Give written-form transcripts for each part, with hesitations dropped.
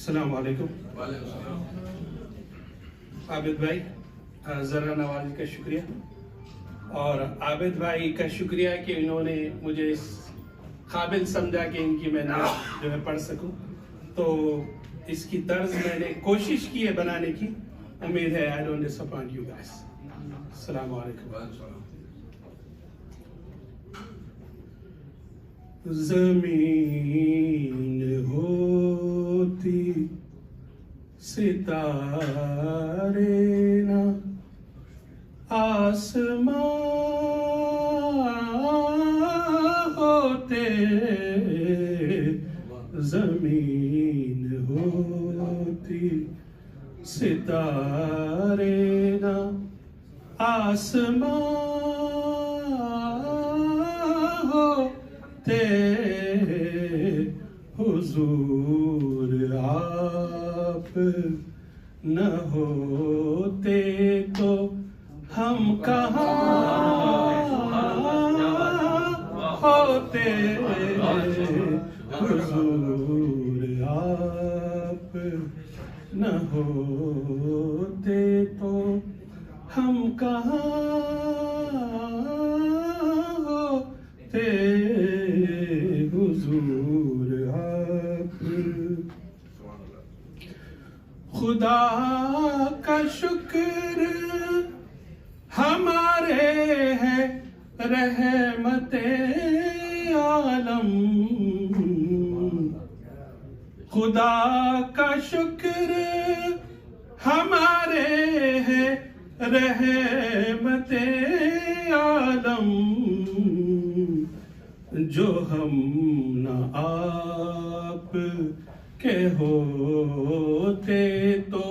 अस्सलाम वालेकुम। आबिद भाई, ज़रा नवाज़ी का शुक्रिया, और आबिद भाई का शुक्रिया कि इन्होंने मुझे इस काबिल समझा कि इनकी मैं नात जो है पढ़ सकूं। तो इसकी तर्ज मैंने कोशिश की है बनाने की। उम्मीद है I don't disappoint you guys. अस्सलाम वालेकुम। ज़मीन होती सितारे ना आसमां होते, ज़मीन होती सितारे ना आसमां होते, हुजूर आप न होते तो हम कहाँ होते, हुजूर आप न होते तो हम कहाँ होते, हुजूर आप। खुदा का शुक्र हमारे है रहमते आलम, खुदा का शुक्र हमारे है रहमते आलम, जो हम न आप के होते तो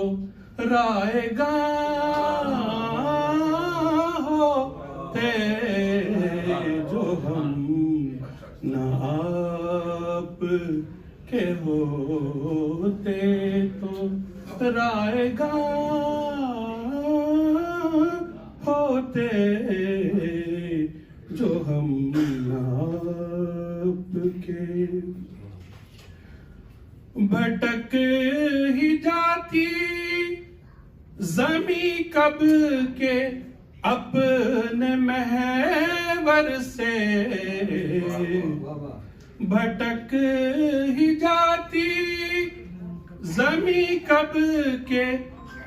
रायगा होते, जो हम न आप के होते तो रायगा होते, जो हम आप के। भटक ही जाती ज़मी कब के अपने महवर से, भटक ही जाती ज़मी कब के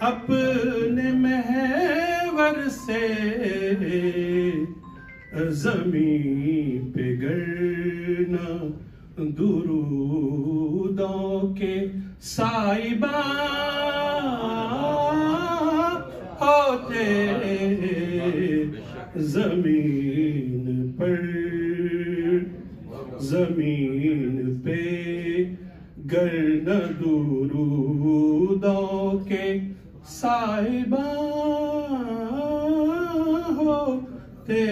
अपने महवर से, ज़मीं पे गिरना दुरूदों के साइबा होते, ज़मीन पर ज़मीन पे गिरना दुरूदों के साइबा होते,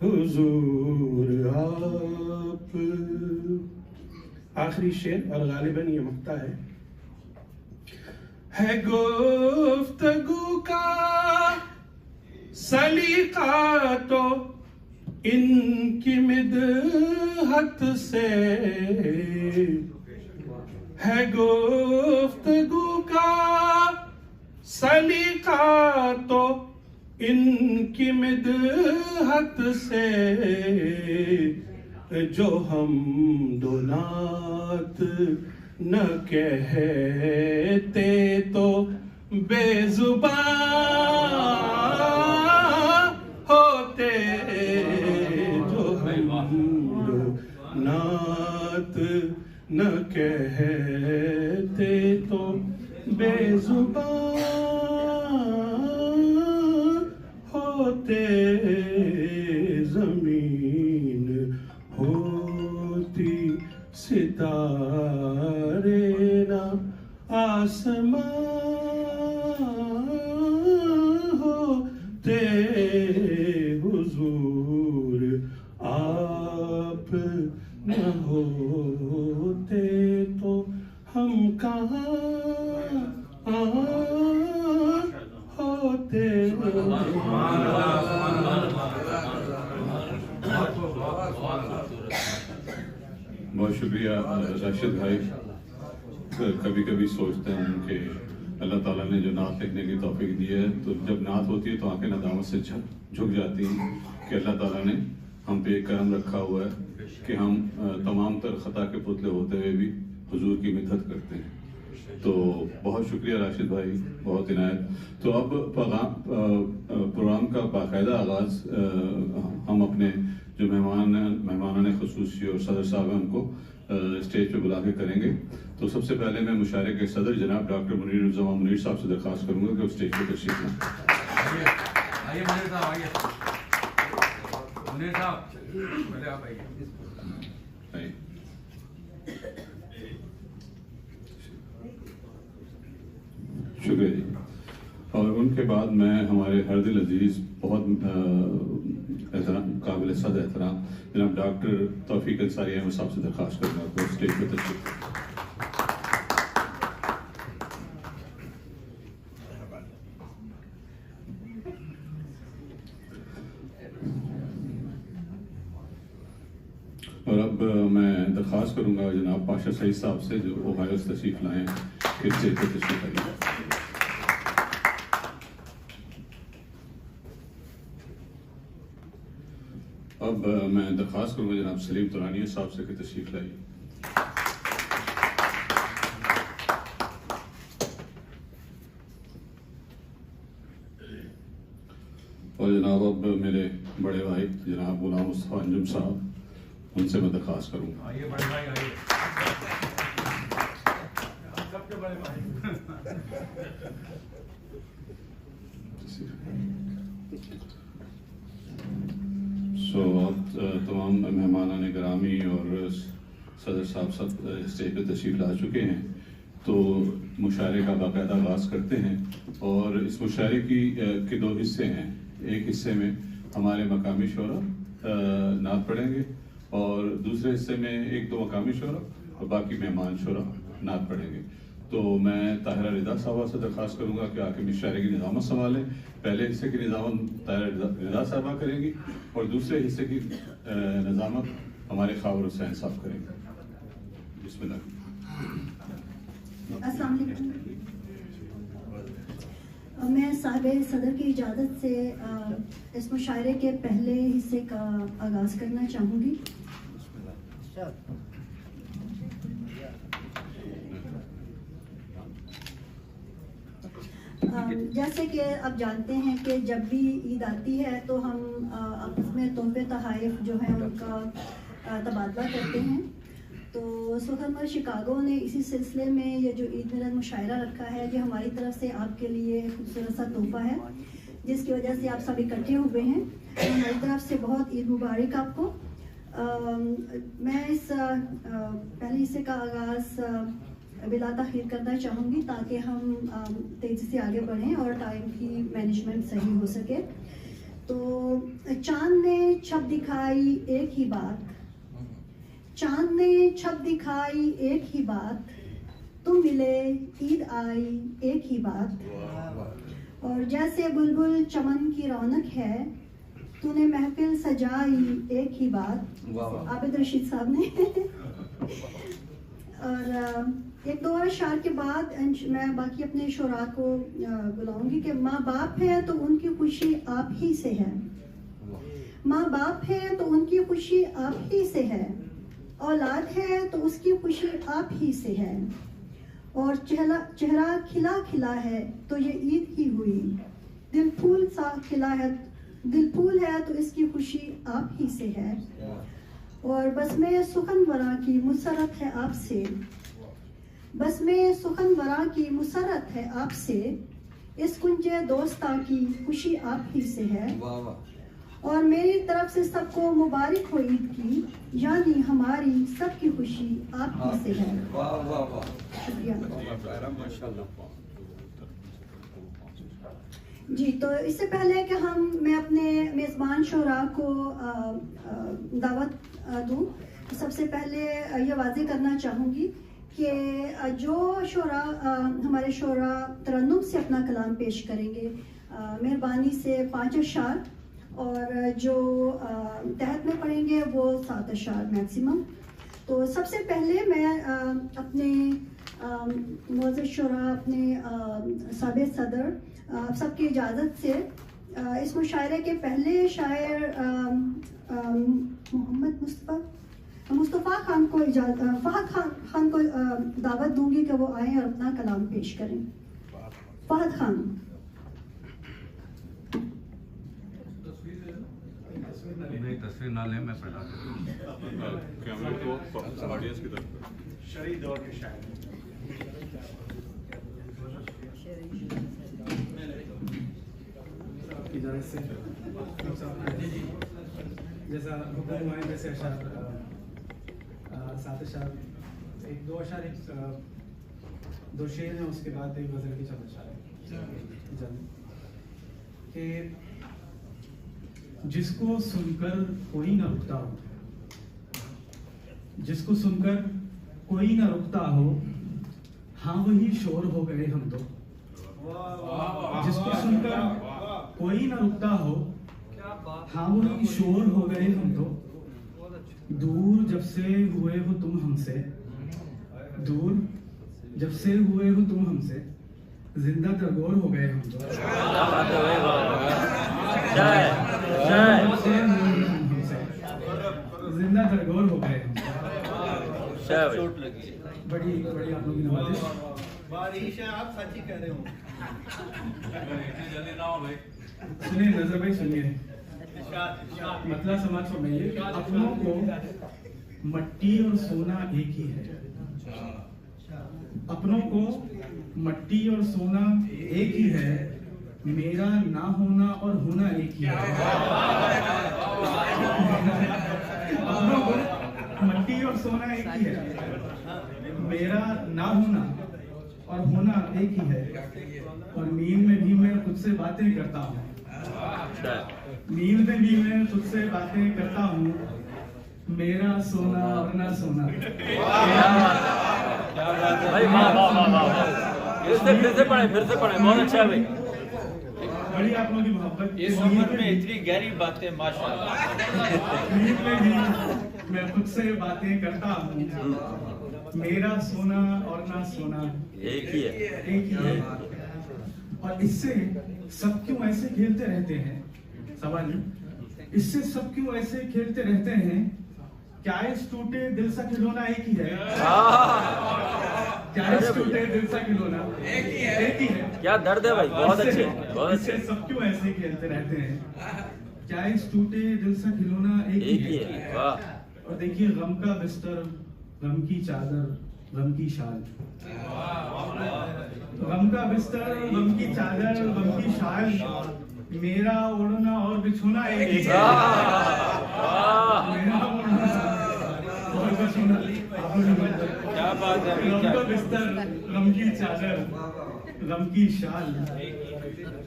हुजूर आप। आखिरी शेर, और गालिबन ये मक्ता है गुफ्तगू का सलीका तो इनकी मिदहत से, है गुफ्तगू का सलीका तो इनकी मिदहत से, जो हम दो नात न कहते तो बेजुबान होते, जो हम दो नात न कहते तो बेजुबान होते, ज़मीन होती सितारे ना आसमां होते, हुजूर आप न होते तो हम कहाँ होते। बहुत शुक्रिया राशिद भाई। कभी कभी सोचता हूँ कि अल्लाह ताला ने जो नात लिखने की तौफीक दी है, तो जब नात होती है तो आंखें नदामत से झुक जाती हैं कि अल्लाह ताला ने हम पे एक करम रखा हुआ है कि हम तमाम तर ख़ता के पुतले होते हुए भी हुजूर की मिन्नत करते हैं। तो बहुत शुक्रिया राशिद भाई, बहुत इनायत। तो अब प्रोग्राम का बाकायदा आगाज़ हम अपने जो मेहमान ने खसूसी और सदर साहब हैं उनको स्टेज पे बुला के करेंगे। तो सबसे पहले मैं मुशायरे के सदर जनाब डॉक्टर मुनीर साहब से दरख्वास्त करूंगा कि वो स्टेज पे तशरीफ लाएं। आइए मुनीर साहब, आइए मुनीर साहब, पहले आप आइए। शुक्रिया जी। और उनके बाद मैं हमारे हरदिल अजीज बहुत काबिल सद एहतराम जनाब डॉक्टर तौफीक अंसारी अहमद साहब से दरख्वास्त करूँगा तो स्टेज पर तशरीफ। और अब मैं दरख्वास्त करूँगा जनाब पाशा सईद साहब से जो ओहायो से तशरीफ लाएँ कि स्टेज पर तशरीफ लाइए। अब मैं दरख्वास्त करूँगा जनाब सलीम तुरानी साहब से कि तशरीफ लाइए। और जनाब अब मेरे बड़े भाई जनाब गुलाम मुस्तफा अंजुम साहब, उनसे मैं दरख्वास्त करूँगा। आइए बड़े भाई, आइए सबके बड़े भाई। अब तमाम मेहमान गिरामी और सदर साहब सब स्टेज पर तशरीफ ला चुके हैं, तो मुशायरे का बाकायदा आगाज़ करते हैं। और इस मुशायरे के दो हिस्से हैं। एक हिस्से में हमारे मकामी शोरा नात पढ़ेंगे और दूसरे हिस्से में एक दो मकामी शोरा और बाकी मेहमान शोरा नात पढ़ेंगे। तो मैं ताहिरा रिदा साहबा से दरख्वास्त करूँगा कि आके मुशायरे की निज़ामत संभालें। पहले हिस्से की निज़ामत ताहिरा रिदा साहबा करेंगी और दूसरे हिस्से की निज़ामत हमारे ख़ावर हुसैन साहब करेंगे। बिस्मिल्लाह। अस्सलाम वालेकुम। मैं साहिब सदर की इजाज़त से इस मुशायरे के पहले हिस्से का आगाज़ करना चाहूँगी। जैसे कि आप जानते हैं कि जब भी ईद आती है तो हम आपस में तोहफे तहाइफ जो है उनका तबादला करते हैं। तो इस वक्त हमारे शिकागो ने इसी सिलसिले में ये जो ईद मिलाद मुशायरा रखा है, ये हमारी तरफ से आपके लिए खूबसूरत सा तोहफा है जिसकी वजह से आप सब इकट्ठे हुए हैं। तो हमारी तरफ से बहुत ईद मुबारक आपको। मैं इस पहले हिस्से का आगाज़ बिला ताख़ीर करना चाहूँगी ताकि हम तेज़ी से आगे बढ़ें और टाइम की मैनेजमेंट सही हो सके। तो चाँद ने छप दिखाई एक ही बात, चाँद ने छप दिखाई एक ही बात, तुम मिले ईद आई एक ही बात। और जैसे बुलबुल चमन की रौनक है, तूने महफिल सजाई एक ही बात। आबिद रशीद साहब ने और एक दो और शार के बाद मैं बाकी अपने शोरा को बुलाऊंगी कि माँ बाप है तो उनकी खुशी आप ही से है, माँ बाप है तो उनकी खुशी आप ही से है, औलाद है तो उसकी खुशी आप ही से है, और चेहरा खिला खिला है तो ये ईद ही हुई, दिल फूल सा खिला है, दिल फूल है तो इसकी खुशी आप ही से है। और बस में सुखन वरा की मुसरत है आपसे, बस में सुखन वरा की मुसरत है आपसे, इस कुंजे दोस्ता की खुशी आप ही से है। और मेरी तरफ से सबको मुबारक हो ईद की, यानी हमारी सबकी खुशी आप ही से है। शुक्रिया जी। तो इससे पहले कि मैं अपने मेज़बान शोरा को दावत दूँ, सबसे पहले ये वाज़ेह करना चाहूँगी कि जो शोरा हमारे शोरा तरन्नुम से अपना कलाम पेश करेंगे, मेहरबानी से 5 अशार, और जो तहत में पढ़ेंगे वो 7 अशार मैक्सिमम। तो सबसे पहले मैं अपने मोअज़्ज़ज़ शुरा, अपने साबिक़ सदर, आप सबकी इजाज़त से इस मुशायरे के पहले शायर मोहम्मद मुस्तफ़ा खान को फ़हद खान को दावत दूंगी कि वो आए और अपना कलाम पेश करें। फ़हद खान। एक तस्वीर ना लें, मैं पढ़ा कैमरे को ऑडियंस की तरफ। शरी दौर के शायर इजाज़त से जैसा हुक्म हुआ है वैसे अशार सात अशार एक दो अशार दो शेर हैं, उसके बाद एक गज़ल की चंद अशार है कि जिसको सुनकर कोई ना रुकता हो, जिसको सुनकर कोई ना रुकता हो, हाँ वही शोर हो गए हम तो। जिसको सुनकर कोई ना रुकता हो, हाँ वही शोर हो गए हम तो। दूर जब से हुए हो तुम हमसे, दूर जब से हुए हो तुम हमसे, जिंदा तरगोर हो गए हम तो। जिंदा तरगोर हो गए हम। बड़ी बड़ी आप लोगों की नवाजिश। बारिश है, आप सच ही कह रहे हो। जल्दी ना हो भाई। सुनिए नजर भाई, सुनिए मतलब समाज फरमाइए कि अपनों को मट्टी और सोना एक ही है। अपनों को मट्टी और सोना एक ही है, मेरा ना होना और होना एक ही है। अपनों को मट्टी और सोना एक ही है, मेरा ना होना और होना एक ही है। और नींद में भी मैं खुद से बातें करता हूँ, नींद में भी मैं खुद से बातें करता हूँ, मेरा सोना और ना सोना। भाई वाह वाह वाह वाह, फिर से पढ़े बहुत अच्छा है भाई। बड़ी आप लोगों की मोहब्बत। इस उम्र में इतनी गहरी बातें, माशाल्लाह। नींद में भी मैं खुद से बातें करता हूँ, मेरा सोना और ना सोना एक ही है, एक ही है। और इससे सब क्यों ऐसे खेलते रहते हैं? सवाल इससे सब क्यों ऐसे खेलते रहते हैं? क्या इस टूटे दिल सा खिलौना एक ही है? क्या इस टूटे दिल सा खिलौना एक ही है? क्या दर्द है भाई, बहुत अच्छे बहुत अच्छे। इससे सब क्यों ऐसे खेलते रहते हैं? क्या इस टूटे दिल सा खिलौना एक ही है? वाह। और देखिए, गम का बिस्तर, गम की चादर, गम की शाल, गम का बिस्तर, गम की चादर, गम की शाल, मेरा ओढ़ना और बिछोना एक ही है। मेरा ओढ़ना और बिछोना, क्या बात है। गम का बिस्तर, गम की चादर, गम की शाल,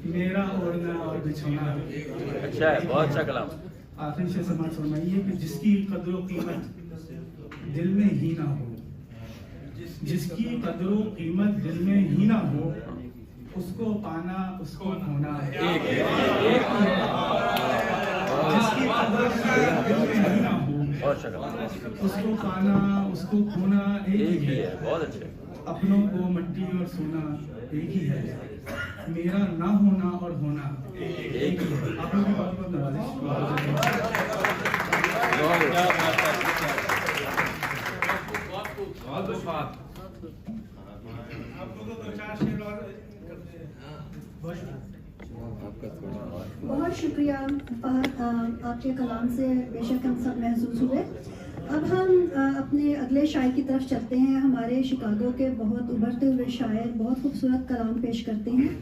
मेरा ओढ़ना और बिछोना। अच्छा है, बहुत अच्छा कलाम। आखिर से समाज फरमाइए कि जिसकी कदर कीमत दिल में ही ना हो, जिसकी कदर कीमत दिल में ही ना हो, उसको पाना उसको खोना एक है। जिसकी कदर कीमत दिल में ही ना हो, बहुत अच्छा कलाम। उसको पाना उसको खोना एक ही है। बहुत अच्छे। अपनों को मट्टी और सोना एक ही है, मेरा ना होना और होना एक ही है। आप लोगों की बहुत बहुत नवाजिश। बहुत शुक्रिया फहद, आपके कलाम से बेशक हम सब महसूस हुए। अब हम अपने अगले शायर की तरफ चलते हैं। हमारे शिकागो के बहुत उभरते हुए शायर बहुत खूबसूरत कलाम पेश करते हैं,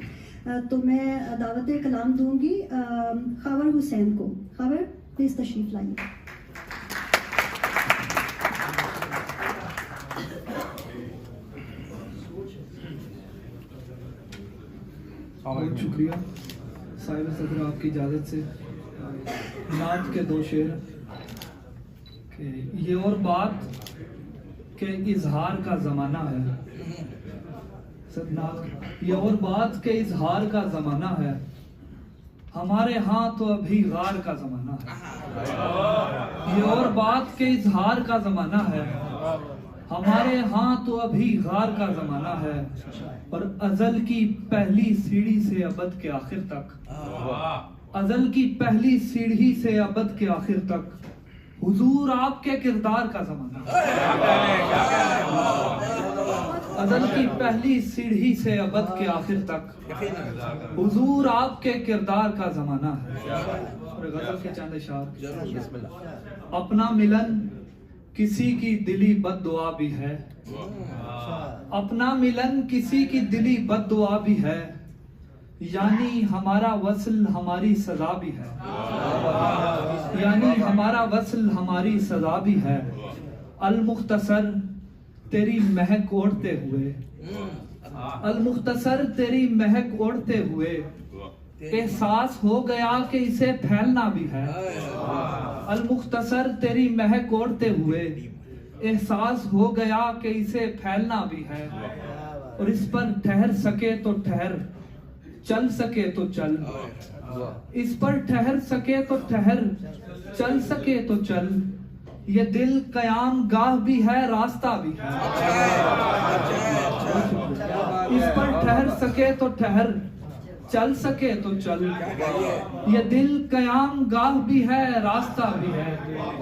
तो मैं दावत कलाम दूंगी खावर हुसैन को। खावर, प्लीज़ तशरीफ लाइए। बहुत शुक्रिया साहिब सदर, आपकी इजाज़त से नात के दो शेर कि ये और बात के इजहार का ज़माना है। सदनात, ये और बात के इजहार का ज़माना है, हमारे यहाँ तो अभी गार का ज़माना है। ये और बात के इजहार का ज़माना है, हमारे यहाँ तो अभी गार का जमाना है, और अजल की पहली सीढ़ी से अबद के आखिर तक, अजल की पहली सीढ़ी से अबद के आखिर तक हुजूर आपके किरदार का जमाना है। अजल की पहली सीढ़ी से अबद के आखिर तक हुजूर आपके किरदार का जमाना है। और गजल के चंद इशार, अपना मिलन किसी की दिली बद्दुआ भी है, अपना मिलन किसी की दिली बद्दुआ भी है, यानी हमारा वस्ल हमारी सजा भी है, यानी हमारा वस्ल हमारी सजा भी है। अल मुख्तसर तेरी महक ओढ़ते हुए, अल मुख्तसर तेरी महक ओढ़ते हुए एहसास हो गया कि इसे फैलना भी है। अल मुख्तसर तेरी महक ओढ़ते हुए एहसास हो गया कि इसे फैलना भी है। और इस पर ठहर सके तो ठहर, चल सके तो चल, इस पर ठहर सके तो ठहर, चल सके तो चल, ये दिल कयाम गाह भी है, रास्ता भी है। इस पर ठहर सके तो ठहर, चल सके तो चल, ये दिल कयाम गाह भी है, रास्ता भी है।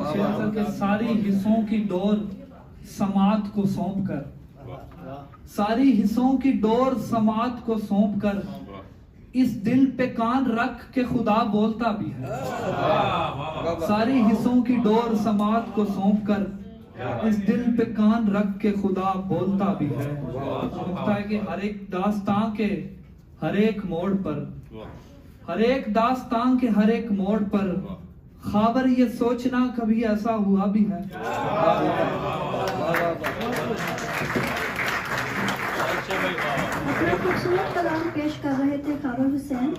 शेर के सारी हिस्सों की डोर समात को सौंप कर, सारी हिस्सों की डोर समात को सौंप कर, इस दिल पे कान रख के खुदा बोलता भी है। सारी हिस्सों की डोर समात को सौंप कर, इस दिल पे कान रख के खुदा बोलता भी है। लगता है कि हर एक दास्तां के हर एक मोड़ पर, हर एक दास्तां के हर एक मोड़ पर खबर ये सोचना कभी ऐसा हुआ भी है। अपना खूबसूरत कलाम पेश कर रहे थे खाबर हुसैन।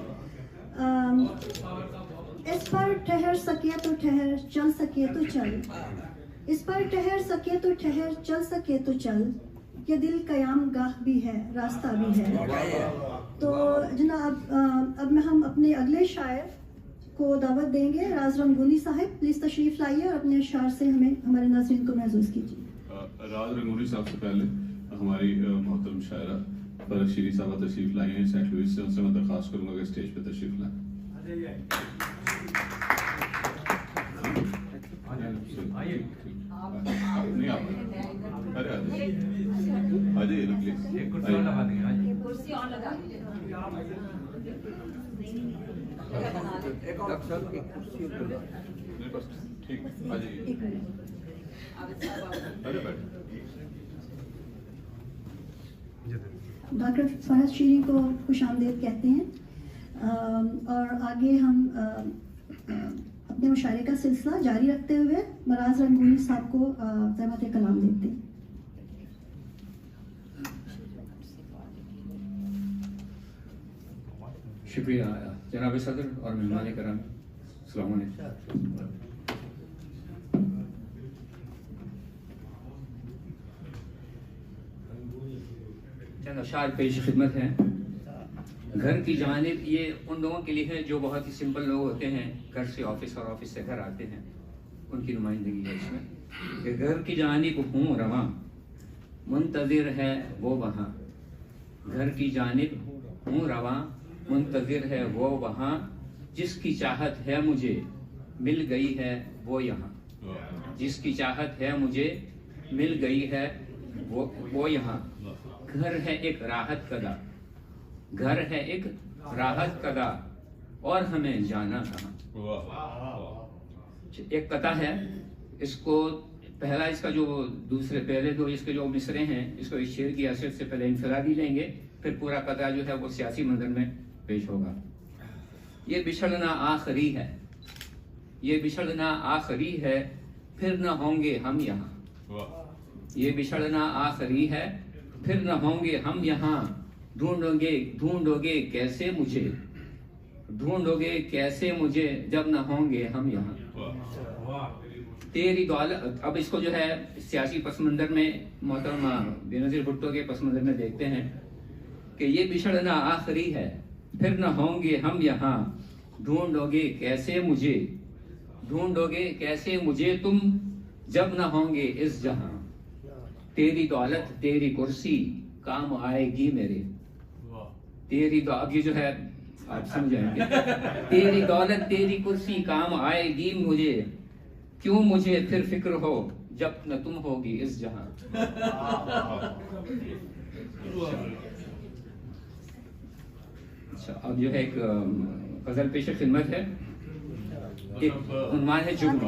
इस पर ठहर सके तो ठहर, चल सके तो चल, इस पर ठहर सके तो ठहर, चल सके तो चल, ये दिल कयाम गाह भी है, रास्ता भी है। तो जनाब अब हम अपने अगले शायर को दावत देंगे। राज रंगूनी साहब प्लीज तशरीफ लाइए और अपने अशार से हमें हमारे नाज़रीन को महसूस कीजिए। राज रंगूनी साहब से पहले हमारी मोहतरम शायरा फरक शीरी साहब तशरीफ लाई हैं सेंट लुइस से, उनसे मैं दरख्वास्त करूंगा कि स्टेज पे तशरीफ लाएं। नहीं आप अरे आ जाइए ना प्लीज, एक कुर्सी और लगा देंगे। आइए। कुर्सी और लगा दीजिए। नहीं बस ठीक, आ जाइए। अरे बैठ। डॉक्टर फरहत शीरी को खुशामदीद कहते हैं। और आगे हम अपने मुशायरे का सिलसिला जारी रखते हुए मराज रंगूनी साहब को ज़हमत कलाम देते हैं। शुक्रिया जनाब सदर और मेहमान कराम, अस्सलाम वालेकुम। चंद अशार पेश खिदमत हैं। घर की जानिब ये उन लोगों के लिए है जो बहुत ही सिंपल लोग होते हैं, घर से ऑफिस और ऑफिस से घर आते हैं, उनकी नुमाइंदगी है इसमें। कि घर की जानिब हूँ रवा, मुंतज़िर है वो वहाँ, घर की जानिब हूँ रवा, मुंतज़िर है वो वहाँ, जिसकी चाहत है मुझे मिल गई है वो यहाँ, जिसकी चाहत है मुझे मिल गई है वो यहाँ। घर है एक राहत कदा, घर है एक राहत कदा, और हमें जाना कहाँ। एक कथा है, इसको पहला इसका जो दूसरे पहले दो इसके जो मिसरे हैं, इसको इस शेर की हैसियत से पहले इंफरादी लेंगे, फिर पूरा कथा जो है वो सियासी मंजर में पेश होगा। ये बिछड़ना आखिरी है, ये बिछड़ना आखिरी है, फिर न होंगे हम यहाँ। ये बिछड़ना आखिरी है, फिर न होंगे हम यहाँ। ढूंढोगे ढूंढोगे कैसे मुझे, ढूंढोगे कैसे मुझे, जब न होंगे हम यहाँ। तेरी दौलत, अब इसको जो है सियासी पस मंजर में मोहतरमा बेनज़ीर भुट्टो के पस मंजर में देखते हैं कि ये बिछड़ना आखिरी है, फिर न होंगे हम यहाँ। ढूंढोगे कैसे मुझे, ढूंढोगे कैसे मुझे तुम, जब न होंगे इस जहां। तेरी दौलत तेरी कुर्सी काम आएगी मेरे। तेरी अब ये जो है आप समझाएंगे। तेरी दौलत तेरी कुर्सी काम आएगी मुझे, क्यों मुझे फिर फिक्र हो जब न तुम होगी इस जहां। अच्छा, अब जो है एक गजल पेश खिदमत है, एक उन्वान है जुगनू।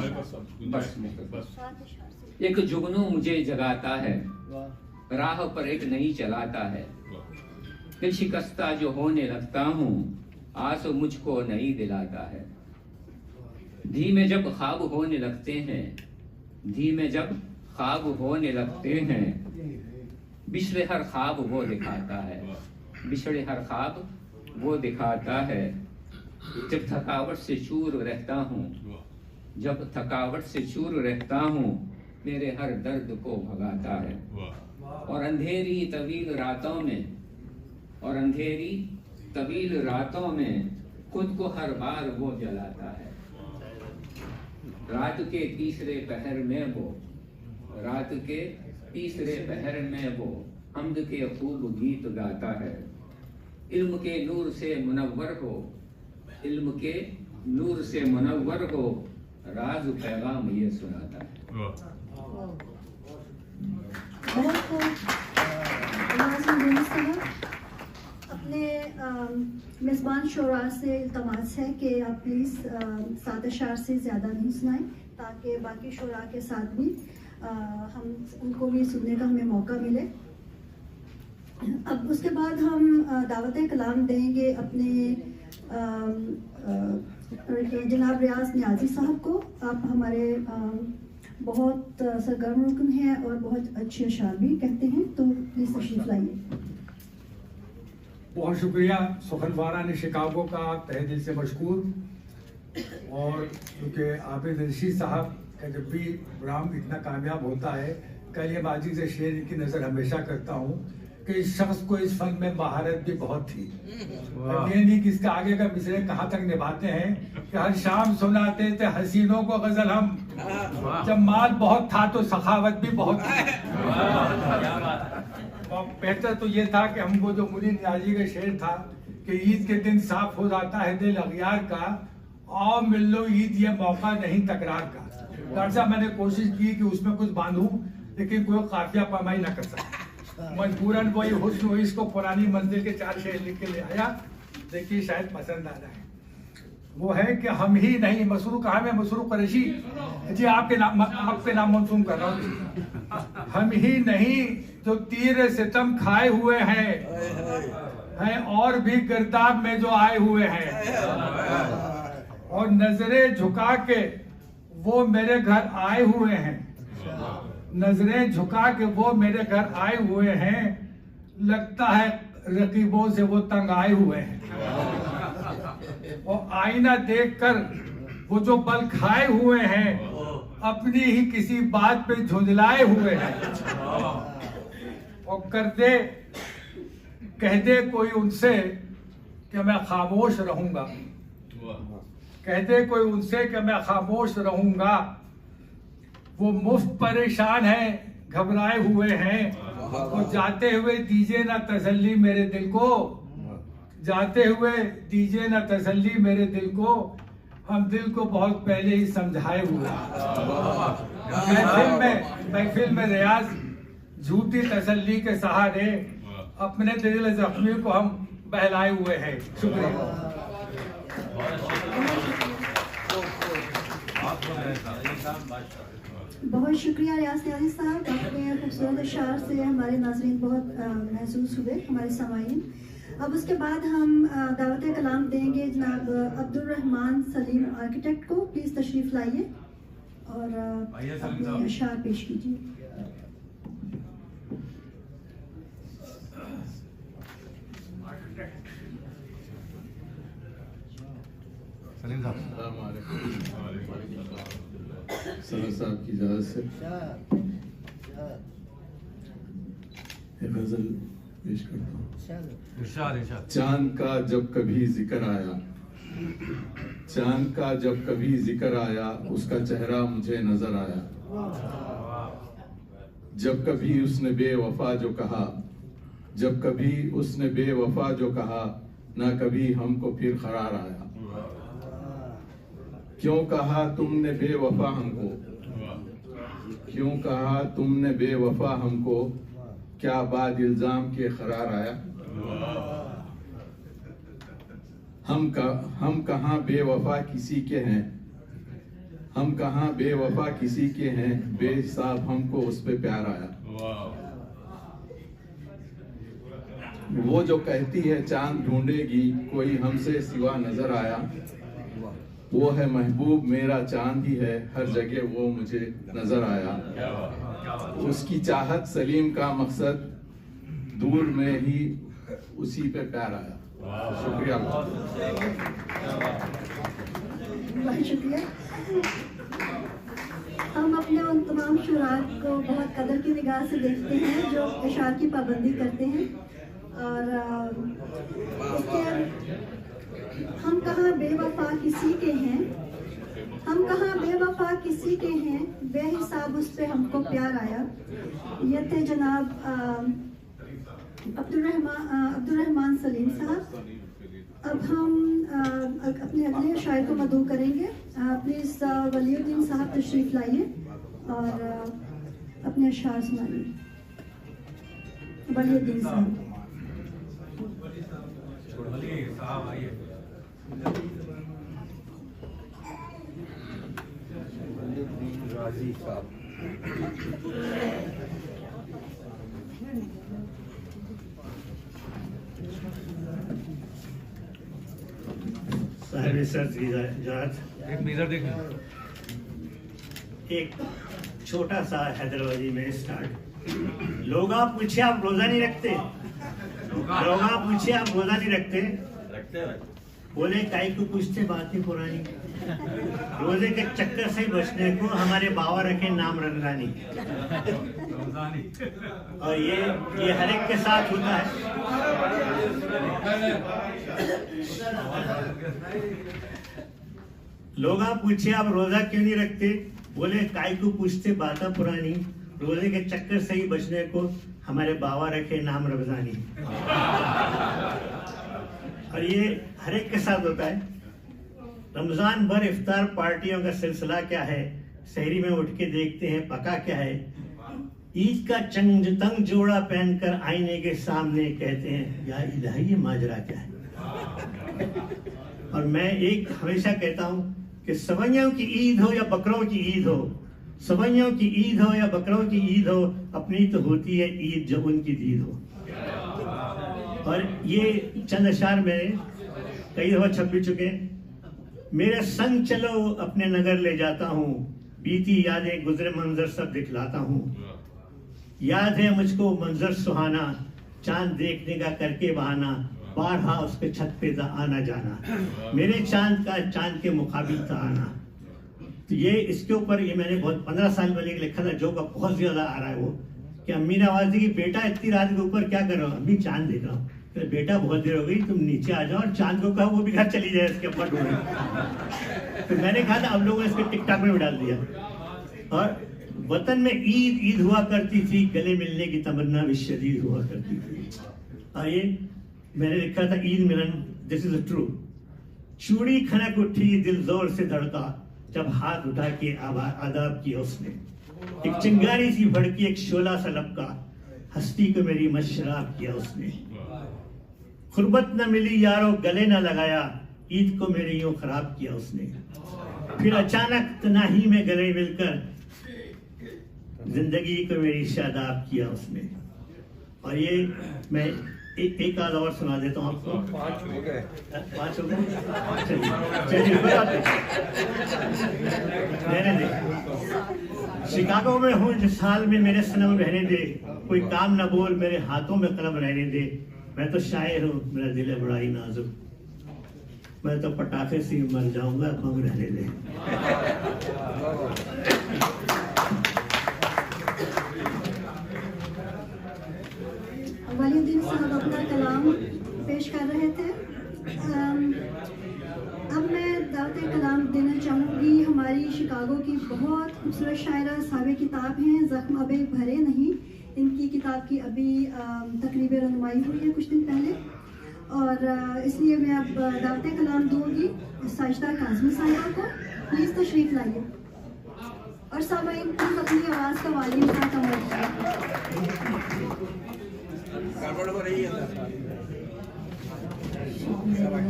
बस एक जुगनू मुझे जगाता है, राह पर एक नई चलाता है। दिल शिकस्ता जो होने लगता हूँ, आस मुझको नई दिलाता है। धीमे जब ख्वाब होने लगते हैं, धीमे जब ख्वाब होने लगते हैं, बिछड़े हर ख्वाब वो दिखाता है, बिछड़े हर ख्वाब वो दिखाता है। जब थकावट से चूर रहता हूँ, जब थकावट से चूर रहता हूँ, मेरे हर दर्द को भगाता है। और अंधेरी तवील रातों में, और अंधेरी तवील रातों में खुद को हर बार वो जलाता है। रात के तीसरे पहर में वो, रात के तीसरे पहर में वो हम्द के खूब गीत गाता है। इल्म के नूर से मुनव्वर हो, इल्म के नूर से मुनव्वर हो, राज पैगाम ये सुनाता है। अपने मेज़बान शोरा से इल्तमास है कि आप प्लीज़ 7 अशार से ज़्यादा नहीं सुनाएं, ताकि बाकी शोरा के साथ भी हम उनको भी सुनने का हमें मौका मिले। अब उसके बाद हम दावत कलाम देंगे अपने जनाब रियाज नियाजी साहब को। आप हमारे बहुत सरगर्म रुकन हैं और बहुत अच्छे अशार भी कहते हैं, तो प्लीज़ तशरीफ़ लाइए। बहुत शुक्रिया सुखनवारा ने शिकागो का तहे दिल से मशकूर। और क्योंकि आबिद रशीद साहब का जब भी प्रोग्राम इतना कामयाब होता है, कल ये बाजी से शेर की नज़र हमेशा करता हूँ कि इस शख्स को इस फन में महारत भी बहुत थी। ये नहीं कि इसका आगे का मिसरे कहाँ तक निभाते हैं कि हर शाम सुनाते थे हसीनों को गजल हम, जब माल बहुत था तो सखावत भी बहुत थी। बेहतर तो ये था कि हमको जो मुनीर नियाजी का शेर था कि ईद के दिन साफ हो जाता है दिल अगियार का, आओ मिल लो ईद ये मौका नहीं तकरार का। डॉक्टर साहब मैंने कोशिश की कि उसमें कुछ बांधूं, लेकिन कोई काफिया पैमाई ना कर सका। मजबूरन वही हुस्न हुई, इसको पुरानी मंजिल के 4 शेर लिख के ले आया। देखिए शायद पसंद आ रहा है। वो है कि हम ही नहीं, मसरूक कहा मैं मसरूक कुरैशी जी आपके नाम मंसूम कर रहा हूँ। हम ही नहीं जो तीर सितम खाए हुए हैं और भी गिरदाब में जो आए हुए हैं, और नजरें झुका के वो मेरे घर आए हुए हैं, नजरें झुका के वो मेरे घर आए हुए हैं, लगता है रकीबों से वो तंग आए हुए हैं। और आईना देखकर वो जो बल खाए हुए हैं, अपनी ही किसी बात पे झुंझलाए हुए हैं। और कह दे कोई उनसे कि मैं खामोश रहूंगा, कह दे कोई उनसे कि मैं खामोश रहूंगा, वो मुफ्त परेशान है घबराए हुए हैं। और जाते हुए दीजिए ना तसल्ली मेरे दिल को, जाते हुए दीजिए ना तसल्ली मेरे दिल को, हम दिल को बहुत पहले ही समझाए हुए। महफिल में रियाज झूठी तसल्ली के सहारे अपने दिल जख्मी को हम बहलाए हुए हैं। शुक्रिया। बहुत शुक्रिया रियाज नियाजी साहब, अपने खूबसूरत अशार से हमारे नाज़रीन बहुत महसूस हुए, हमारे सामाईन। अब उसके बाद हम दावत कलाम देंगे जनाब अब्दुल रहमान सलीम आर्किटेक्ट को। प्लीज़ तशरीफ़ लाइए और अपने अशार पेश कीजिए। सर साहब की इजाज़त से एक गजल पेश करता हूँ। चांद का जब कभी जिक्र आया, चांद का जब कभी जिक्र आया, उसका चेहरा मुझे नजर आया। जब कभी उसने बेवफा जो कहा, जब कभी उसने बेवफा जो कहा, ना कभी हमको फिर करार आया। क्यों कहा तुमने बेवफा हमको, क्यों कहा तुमने बेवफा हमको, क्या बाद इल्जाम के करार आया। हम कहाँ बेवफा किसी के हैं, हम कहाँ बेवफा किसी के हैं, बेहिसाब हमको उस पे प्यार आया। वो जो कहती है चांद ढूंढेगी, कोई हमसे सिवा नजर आया। वो है महबूब मेरा चांद ही है, हर जगह वो मुझे नजर आया। उसकी चाहत सलीम का मकसद, दूर में ही उसी पे प्यार आया। शुक्रिया। बहुत शुक्रिया। हम अपने उन तमाम शुरा को बहुत कदर की निगाह से देखते हैं जो इशार की पाबंदी करते हैं। और इसके हम कहाँ बेवफा किसी के हैं, हम कहाँ बेवफा किसी के हैं, बेहिसाब उस पे हमको प्यार आया। ये थे जनाब अब्दुर्रहमान सलीम साहब। अब हम अपने अगले शायर को मदऊ करेंगे। प्लीज वलीउद्दीन साहब तशरीफ लाइए और अपने अशार सुनाइए। वलीउद्दीन साहब। राजी साहब। साहिब सर इजाज़त, एक मीज़र देख एक छोटा सा हैदराबादी में स्टार्ट। लोग आप पूछे आप रोजा नहीं रखते, लोग आप पूछे आप रोजा नहीं रखते, बोले काई को पूछते बातें पुरानी, रोजे के चक्कर से बचने को हमारे बाबा रखे नाम रमजानी। और ये हर एक के साथ होता है। लोग आप पूछे आप रोजा क्यों नहीं रखते, बोले काई को पूछते बातें पुरानी, रोजे के चक्कर से ही बचने को हमारे बाबा रखे नाम रमजानी। और ये हर एक के साथ होता है। रमजान भर इफ्तार पार्टियों का सिलसिला क्या है, शहरी में उठ के देखते हैं पका क्या है। ईद का तंग जोड़ा पहनकर आईने के सामने कहते हैं या इलाही ये माजरा क्या है। और मैं एक हमेशा कहता हूँ कि सवैयों की ईद हो या बकरों की ईद हो, सवैयों की ईद हो या बकरों की ईद हो, अपनी तो होती है ईद जब उनकी दीद हो। और ये चंद अशार में कई दफा छप भी चुके। मेरे संग चलो अपने नगर ले जाता हूँ, बीती यादें गुजरे मंजर सब दिखलाता हूँ। याद है मुझको मंजर सुहाना, चांद देखने का करके बहाना, बारहा उसके छत पे आना जाना, मेरे चांद का चांद के मुकाबिल था आना। तो ये इसके ऊपर ये मैंने बहुत 15 साल पहले लिखा था, जो का बहुत ज्यादा आ रहा है वो कि अम्मी ने आवाज दी कि बेटा इतनी रात के ऊपर क्या कर रहा हूँ। अम्मी चांद देख रहा हूँ। तो बेटा बहुत देर हो गई, तुम नीचे आ जाओ और चांद को कहा वो भी घर चली जाए इसके ऊपर ढूंढे। तो मैंने कहा था अब लोगों ने इसके टिकटॉक में भी डाल दिया। और वतन में ईद हुआ करती थी, गले मिलने की तमन्ना भी शदीद हुआ करती थी। और ये मैंने लिखा था ईद मिलन, दिस इज ट्रू। चूड़ी खनक उठी, दिल जोर से धड़का, जब हाथ उठा के आदाब किया उसने। एक चिंगारी सी भड़की, एक शोला सा लपका, हस्ती को मेरी मशराब किया उसने। खुरबत न मिली यारो, गले न लगाया, ईद को मेरी यूं खराब किया उसने। फिर अचानक तनाही में गले मिलकर जिंदगी को मेरी शादाब किया उसने। और ये मैं एक आध और सुना देता हूँ आपको। 5 हो गए। 5 हो गए। चलिए रहने दे। शिकागो में हूँ जिस हाल में मेरे सनम रहने दे, कोई काम न बोल मेरे हाथों में कलम रहने दे। मैं तो शायर हूँ, मेरा दिल है बड़ा ही नाजुक, मैं तो पटाखे से मर जाऊंगा, बम रहने दे। वलीउद्दीन साहब अपना कलाम पेश कर रहे थे। अब मैं दावत कलाम देना चाहूँगी हमारे हमारी शिकागो की बहुत खूबसूरत शायरा साहिब किताब हैं, ज़ख्म अबे भरे नहीं। इनकी किताब की अभी तकरीब रनुमाई हुई है कुछ दिन पहले, और इसलिए मैं अब दावत कलाम दूंगी साजिदा काज़मी साहिबा को। प्लीज़ तशरीफ लाइए और सामाईन प्लीज़ अपनी आवाज़ का वॉल्यूम थोड़ा कम रखिए। गड़बड़ हो रही है,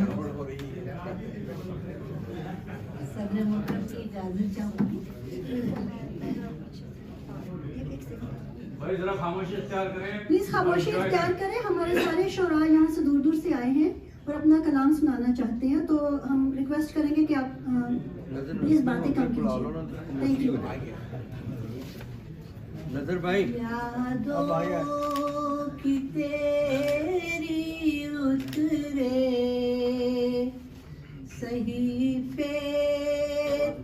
गड़बड़ हो रही है। सब्र मोहतरम की इजाजत चाहूँगी। भाई जरा खामोशी इख्तियार करें, प्लीज खामोशी इख्तियार करें। हमारे सारे शोरा यहाँ से दूर दूर से आए हैं और अपना कलाम सुनाना चाहते हैं, तो हम रिक्वेस्ट करेंगे कि आप प्लीज बातें कम कीजिए। Thank you. नजर भाई, यादों की तेरी उतरे सहीफे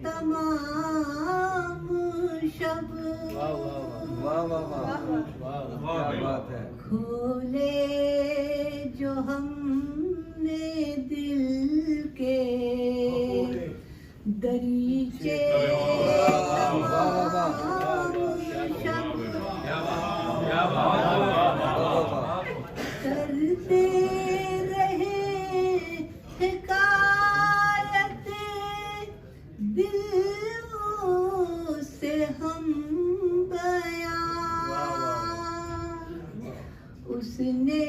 तमाम शब, वाह वाह वाह, क्या बात है। खोले जो हमने दिल के दरीचे करते रहे हिकायत दिलों से हम बयां, उसने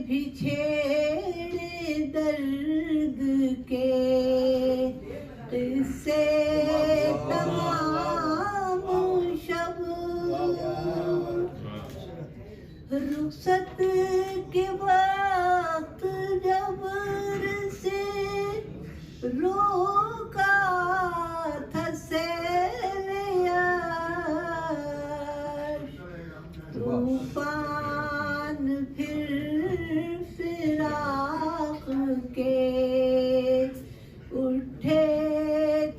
भी छेड़े दर्द के किस्से तमाम शब, रुखसत के वक्त जबर से रोका था सैलिया, तूफान फिर फिराक के उठे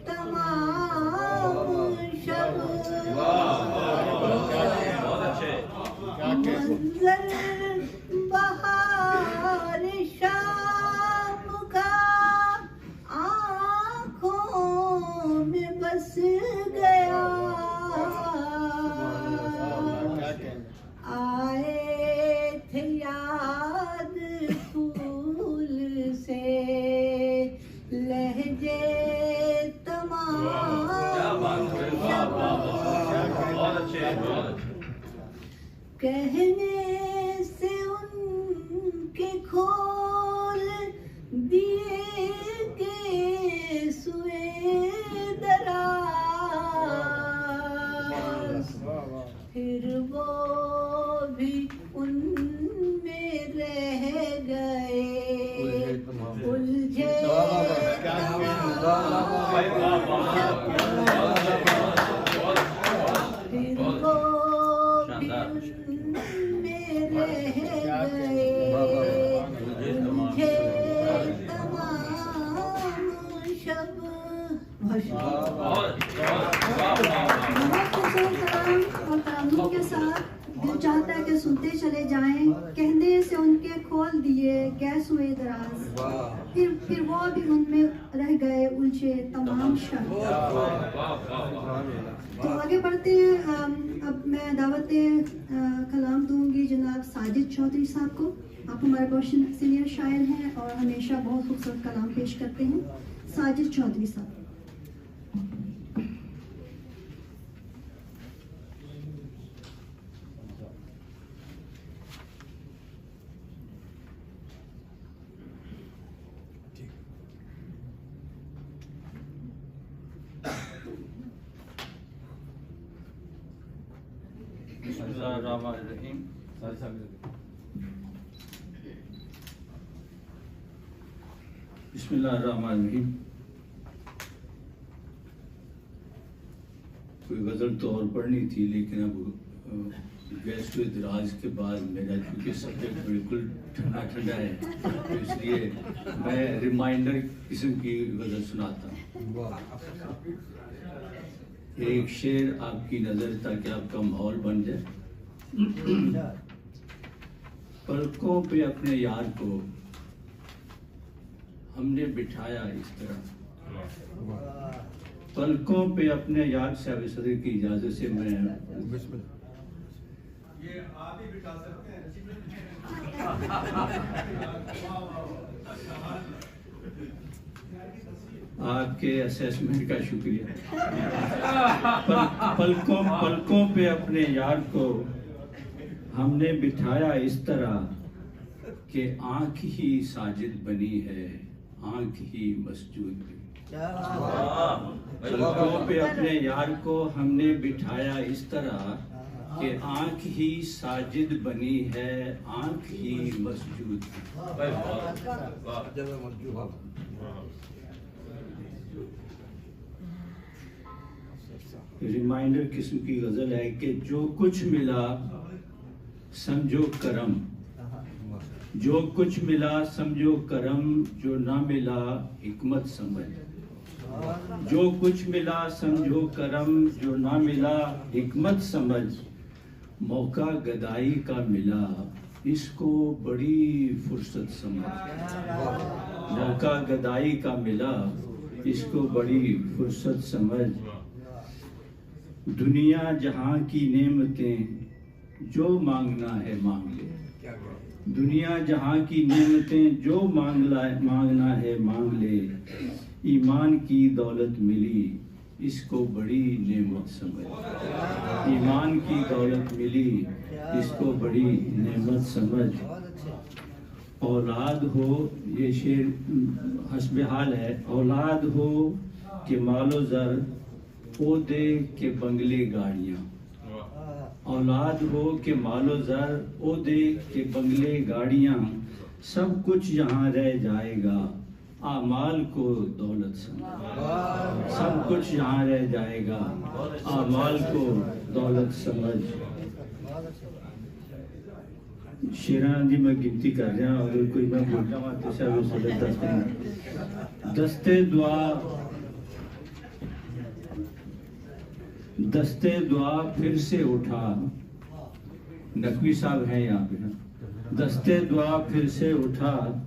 तमाम शब, मंजर बहार शाम का आँखों में बस गया, आए थे याद फूल से लहजे तमाम, कहने से उनके खोल दिए के सुए दराज, फिर वो भी उनमें रह गए उलझे फिर वो के साथ दिल चाहता है कि सुनते चले जाएं, कहने से उनके खोल दिए गैस हुए दराज, फिर वो भी उनमें रह गए उलझे तमाम शब्द। तो आगे बढ़ते हैं। अब मैं दावत कलाम दूंगी जनाब साजिद चौधरी साहब को। आप हमारे बहुत सीनियर शायर हैं और हमेशा बहुत खूबसूरत कलाम पेश करते हैं। साजिद चौधरी साहब। बिस्मिल्लाहिर्रहमानिर्रहीम। बिस्मिल्लाहिर्रहमानिर्रहीम। कोई गज़ल तो और पढ़नी थी, लेकिन अब गेस्ट दराज के बाद मेरा क्योंकि सब्जेक्ट बिल्कुल ठंडा ठंडा है, तो इसलिए मैं रिमाइंडर किस्म की गज़ल सुनाता हूँ। एक शेर आपकी नज़र ताकि आपका माहौल बन जाए। पलकों पे अपने यार को हमने बिठाया इस तरह, पलकों पे अपने याद साहिब सदर की इजाजत से मैं ये आप ही बिठा सकते हैं। आपके असेसमेंट का शुक्रिया। पलकों पे अपने यार को हमने बिठाया इस तरह कि आंख ही साजिद बनी है, आंख ही मस्जूद बनी। पलकों पे अपने यार को हमने बिठाया इस तरह कि आंख ही साजिद बनी है, आंख ही मस्जूद रिमाइंडर किस्म की गजल है कि जो कुछ मिला समझो करम, जो कुछ मिला समझो करम, जो ना मिला हिकमत समझ। जो कुछ मिला समझो करम, जो ना मिला हिकमत समझ। मौका गदाई का मिला इसको बड़ी फुर्सत समझ। मौका गदाई का मिला इसको बड़ी फुर्सत समझ। दुनिया जहां की नेमतें जो मांगना है मांग ले। दुनिया जहां की नेमतें जो मांगना है मांग ले। ईमान की दौलत मिली इसको बड़ी नेमत समझ। ईमान की दौलत मिली इसको बड़ी नेमत समझ। औलाद हो, ये शेर हस्बे हाल है, औलाद हो कि मालो ज़र, ओहदे के बंगले गाड़ियाँ। औलाद हो के मालो ज़र, ओहदे के बंगले गाड़ियाँ। सब कुछ यहाँ रह जाएगा, आमाल को दौलत समझ। सब कुछ यहाँ रह जाएगा, आमाल को दौलत समझ। शेरान जी मैं गिनती कर रहा हूँ, अगर कोई मैं बोलता हूँ तो सब दस्ते दुआ, दस्ते दुआ फिर से उठा। नकवी साहब हैं यहाँ पे। दस्ते दुआ फिर से उठा,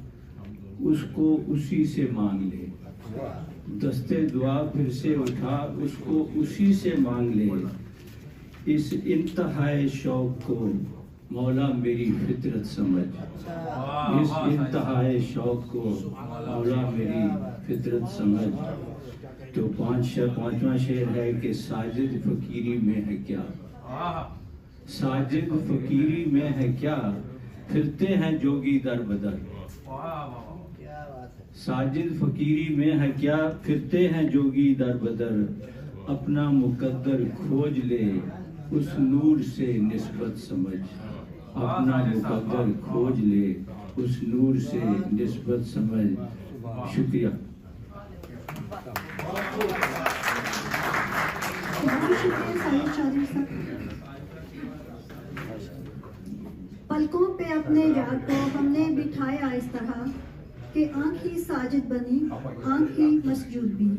उसको उसी से मांग ले। दस्ते दुआ फिर से उठा, उसको उसी से मांग ले। इस इंतहाए शौक को मौला मेरी फितरत समझ। इस इंतहाए शौक को मौला मेरी फितरत समझ। तो पांचवा शेर है कि साजिद फकीरी में है क्या। साजिद फकीरी में है क्या, फिरते हैं जोगी दर बदर। साजिद फकीरी में है क्या, फिरते हैं जोगी दर बदर। अपना मुकद्दर खोज ले उस नूर से निस्बत समझ। अपना मुकद्दर खोज ले उस नूर से निस्बत समझ। शुक्रिया। पलकों पे अपने यार को हमने बिठाया इस तरह कि आंख ही साजिद बनी, आंख ही मस्जूद भी।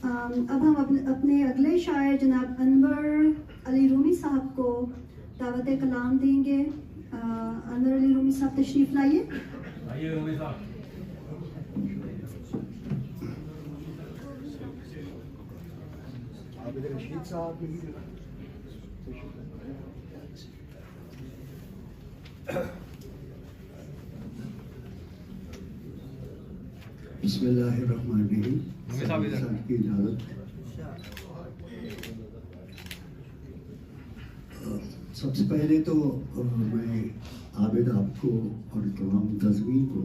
अब हम अपने अगले शायर जनाब अनवर अली रूमी साहब को दावत कलाम देंगे। अनवर अली रूमी साहब तशरीफ लाइए। बिस्मिल्लाहिर्रहमानिर्रहीम। की इजाज़त। सबसे पहले तो मैं आबिद आपको और तमाम तज़मीन को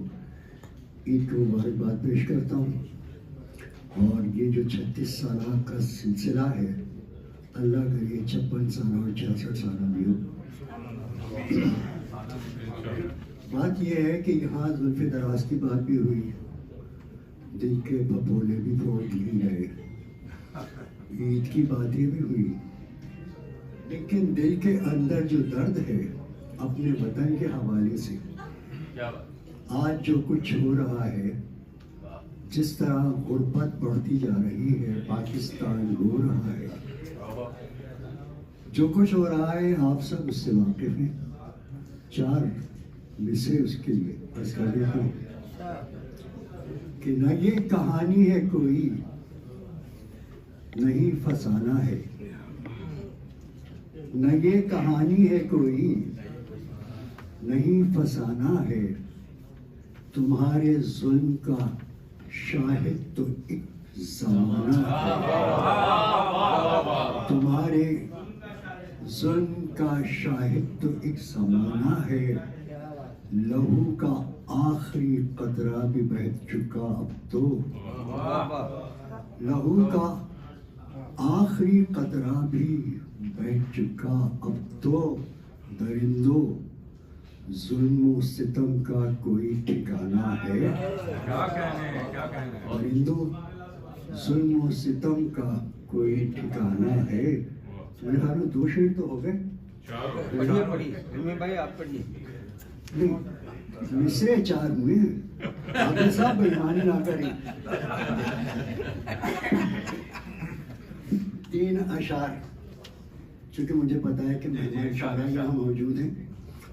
ईद की मुबारकबाद पेश करता हूँ। और ये जो 36 साल का सिलसिला है, अल्लाह करे 56 साल और 66 साल भी हो। बात यह है कि यहाँ जुल्फ़े दराज की बात भी हुई, दिल के भपोले भी फोड़ दिए गए, ईद की बातें भी हुई, लेकिन दिल के अंदर जो दर्द है अपने वतन के हवाले से, आज जो कुछ हो रहा है, जिस तरह गुर्बत बढ़ती जा रही है, पाकिस्तान रो रहा है, जो कुछ हो रहा है आप सब उससे वाकिफ हैं। 4 मिसरे उसके लिए बस कर देता हूँ कि न ये कहानी है कोई नहीं फसाना है, न ये कहानी है कोई, नहीं फसाना है। तुम्हारे जुल्म का शाहिद तो एक ज़माना है, तुम्हारे जुल्म का शाहिद तो एक ज़माना है। लहू का आखिरी कतरा भी बह चुका अब तो, लहू का आखिरी कतरा भी बह चुका अब तो। दरिंदो जुल्म सितम का कोई ठिकाना है, क्या कहने दरिंदो जुल्म सितम का कोई ठिकाना है। मेरे ख्याल में 2 शेर तो हो गए। पढ़िए भाई, आप पढ़िए। नहीं, मिसरे 4 हुए। आगे साहब बेईमानी ना करें। 3 अशार, चूंकि मुझे पता है कि मेहमान शायरा यहाँ मौजूद हैं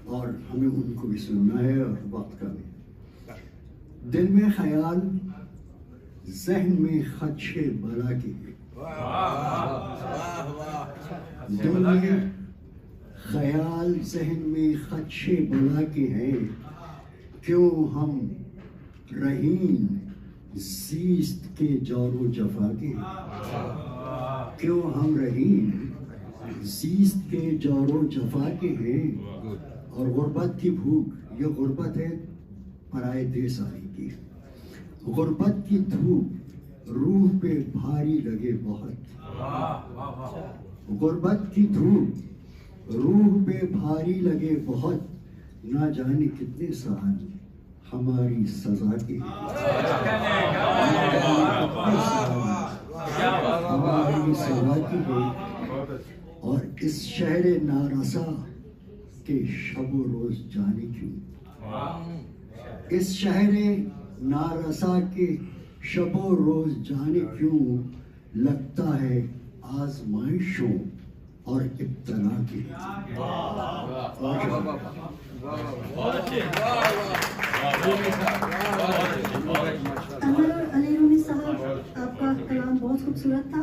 और हमें उनको भी सुनना है और वक्त का भी। दिल में ख्याल, जहन में खदशे बला की है। दिल में ख्याल, जहन में खदशे बला के हैं। क्यों हम रहीन ज़ीस्त के जोरो जफा के हैं, क्यों हम रहीन ज़ीस्त के जोरो जफा के हैं। और गुर्बत की भूख, ये गुर्बत है पराए देश आने की। गुर्बत की धूप रूह पे भारी लगे बहुत, गुर्बत की धूप रूह पे भारी लगे बहुत। ना जाने कितने साल हमारी सजा के, हमारी सजा की है। और इस शहर नारसा के शबो रोज जाने क्यों, इस शहर नारसा के शबो रोज जाने क्यों लगता है आजमाइशों और इब्तला के। अमर अली रूमी साहब, आपका कलाम बहुत खूबसूरत था।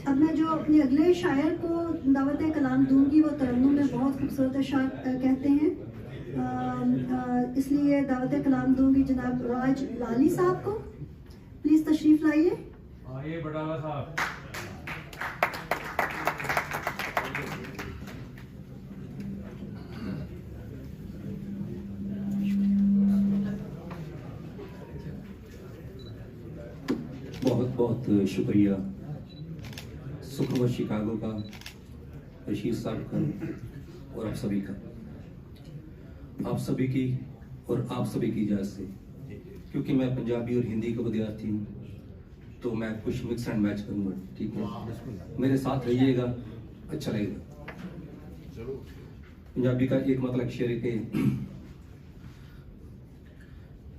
अब मैं जो अपने अगले शायर को दावत कलाम दूंगी, वो तरन्नुम में बहुत खूबसूरत अशार कहते हैं, इसलिए दावत कलाम दूंगी जनाब राज लाली साहब को। प्लीज तशरीफ लाइए। आइए बटावा साहब। बहुत बहुत शुक्रिया सुखमर शिकागो का, रशीद साहब का और आप सभी का, आप सभी की और आप सभी की इजाज़त से। क्योंकि मैं पंजाबी और हिंदी का विद्यार्थी हूँ तो मैं कुछ मिक्स एंड मैच करूँगा, ठीक है? मेरे साथ रहिएगा, अच्छा लगेगा। पंजाबी का एक मतलब शेर है कि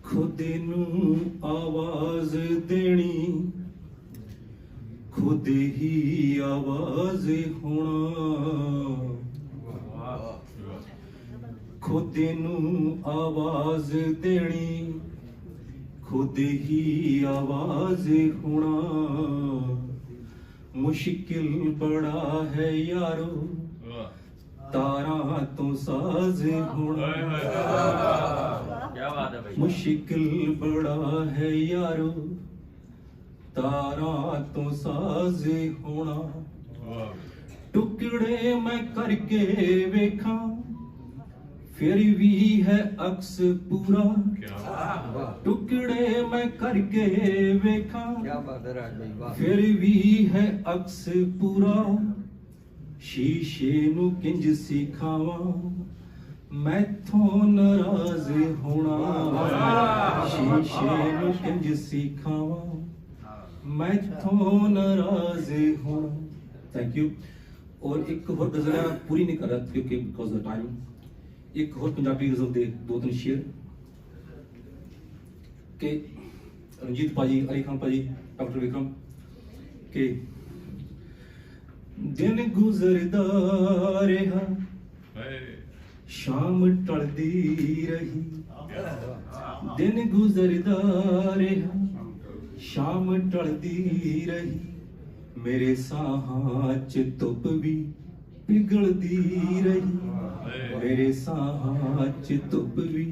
खुद नू आवाज देनी, खुद ही आवाज होना, खुद नू आवाज देनी, खुद ही आवाज होना। मुश्किल बड़ा है यारो तारा तो साज होना, क्या बात है भाई। मुश्किल बड़ा है यारो तारा तो साज होना। टुकड़े मैं करके वेखा फिर भी है अक्स पूरा, टुकड़े मैं करके वेखा फिर भी है अक्स पूरा। शीशे नू किंज सिखावा मैथों नाराज होना, शीशे नू किंज सिखावा मैथों नाराज होना। Thank you. और एक और गजल है, पूरी नहीं कर रहा क्योंकि बिकॉज ऑफ टाइम। एक और पंजाबी गजल दे 2-3 शेर के रंजीत पाजी, अली खान पाजी, डॉक्टर विक्रम के। दिन गुजरदा रहा शाम टलदी रही, दिन गुजरदा रहा शाम टलदी रही मेरे साहां च धुप भी पिघलदी रही मेरे साहां च धुप भी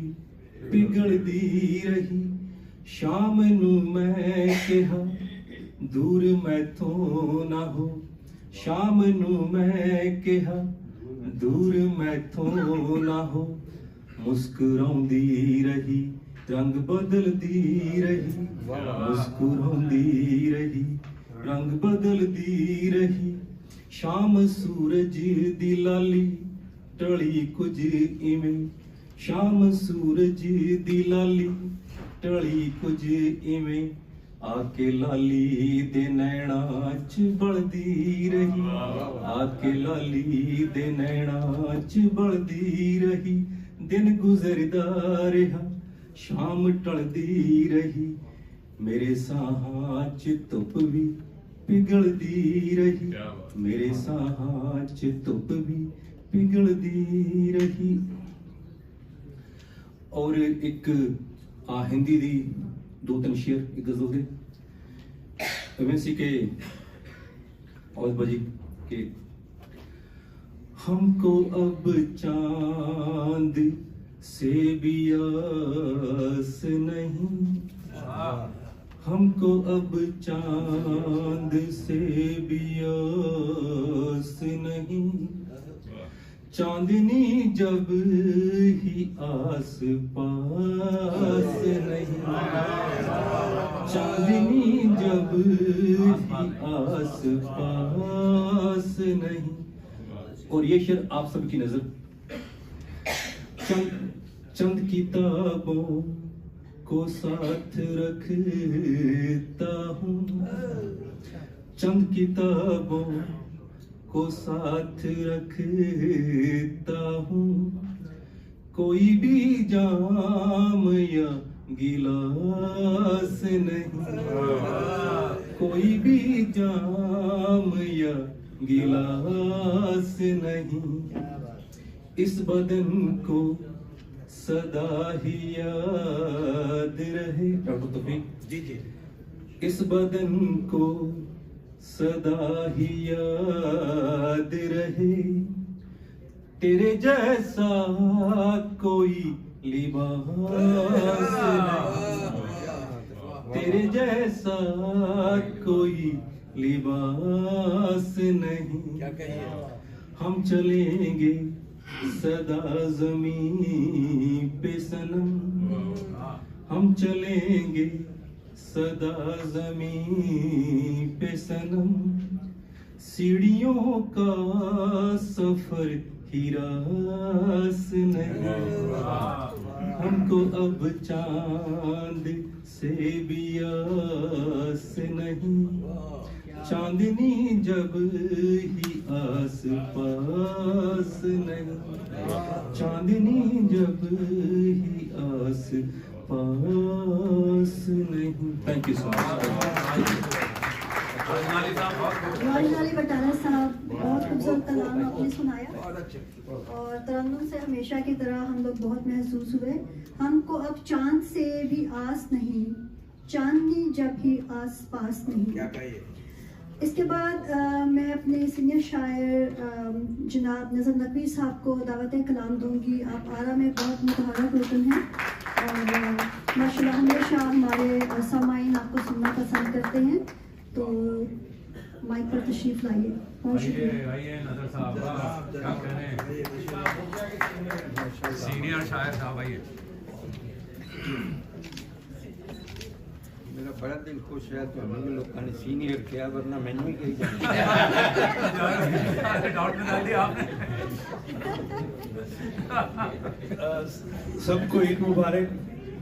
पिघलदी रही शाम नू मैं कहा दूर मैथों ना हो शाम नू मैं कहा दूर मैथों ना हो मुस्कुराउंदी रही रंग बदलदी रही मुस्कुराउंदी रही रंग बदलदी रही शाम सूरज दी लाली टली कुछ इवें शाम सूरज दी लाली टली कुछ इवें आके लाली दे नैना च बलदी रही आके लाली दे नैना च बलदी रही दिन गुजरदा रहा शाम टलदी रही मेरे साहां च धुप भी पिघलदी रही मेरे साहां च धुप भी पिघलदी रही। और एक हिंदी दी दो तीन शेर एक गजल दे इवें सी के और बजी के हमको अब चांद से भी आस नहीं हमको अब चांद से भी आस नहीं चांदनी जब ही आस पास नहीं चांदनी जब ही आस पास नहीं। और ये शेर आप सबकी नजर चंद किताबों को साथ रखता हूँ चंद किताबों को साथ रखता हूँ कोई भी जाम या गिलास नहीं कोई भी जाम या गिलास नहीं इस बदन को सदा ही याद रहे डॉक्टर तौफीक जी जी इस बदन को सदा ही याद रहे तेरे जैसा कोई लिबास नहीं तेरे जैसा कोई लिबास नहीं हम चलेंगे सदा ज़मीं पे सनम हम चलेंगे सदा ज़मीं पे सनम सीढ़ियों का सफर ही रास नहीं हमको अब चांद से भी आस नहीं चांदनी जब ही आस पास नहीं चांदनी जब ही आस पास नहीं। Thank you so much. Batala साहब बहुत खूबसूरत कलाम आपने सुनाया और तरन्नुम से हमेशा की तरह हम लोग बहुत महसूस हुए। हमको अब चांद से भी आस नहीं चांदनी जब ही आस पास नहीं। इसके बाद मैं अपने सीनियर शायर जनाब नज़र नकवी साहब को दावत कलाम दूंगी। आप आरा में बहुत मुतहरक रुकन हैं और माशाल्लाह हमेशा हमारे सामाईन आपको सुनना पसंद करते हैं, तो माइक पर तशरीफ लाइए। आइए नज़र साहब क्या कह रहे हैं, सीनियर शायर साहब आइए। मेरा बड़ा दिल खुश है तो हम लोगों ने सीनियर किया, वरना मैंने भी कही जाती सबको ईद मुबारक,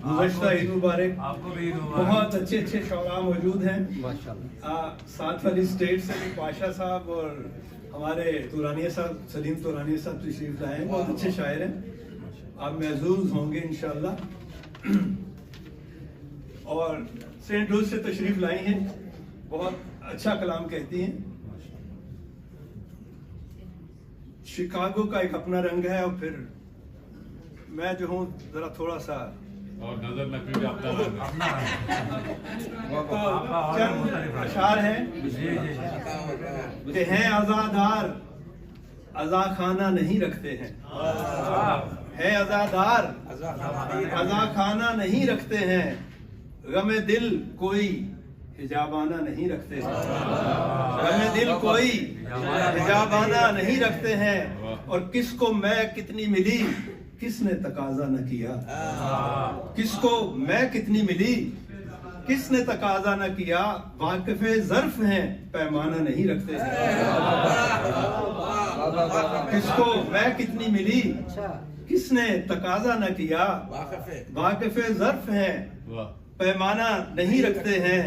गुज़श्ता ईद मुबारक। आपको भी ईद मुबारक। बहुत अच्छे अच्छे शौरा मौजूद हैं माशाल्लाह। साथ वाली स्टेट से भी पाशा साहब और हमारे तुरानिया साहब सलीम तुरानिया साहब तशरीफ लाए हैं, बहुत अच्छे शायर हैं, आप महजूज होंगे इंशाल्लाह। और सेंट लुइस से तशरीफ लाई हैं, बहुत अच्छा कलाम कहती हैं। शिकागो का एक अपना रंग है और फिर मैं जो हूँ ज़रा थोड़ा सा और नजर नकली भी अपना चंद अशार हैं कि हैं अज़ादार अज़ा खाना नहीं रखते हैं, है अज़ादार अज़ा खाना नहीं रखते हैं, गमे दिल कोई हिजाबाना नहीं रखते हैं, गमे दिल कोई हिजाबाना नहीं रखते हैं। और किसको मैं कितनी मिली किसने तकाजा न किया, किसको मैं कितनी मिली किसने तकाजा न किया, वाकिफ़े ज़र्फ हैं पैमाना नहीं रखते हैं। किसको मैं कितनी मिली किसने तकाजा न किया, वाकिफ़े ज़र्फ हैं पैमाना नहीं रखते हैं।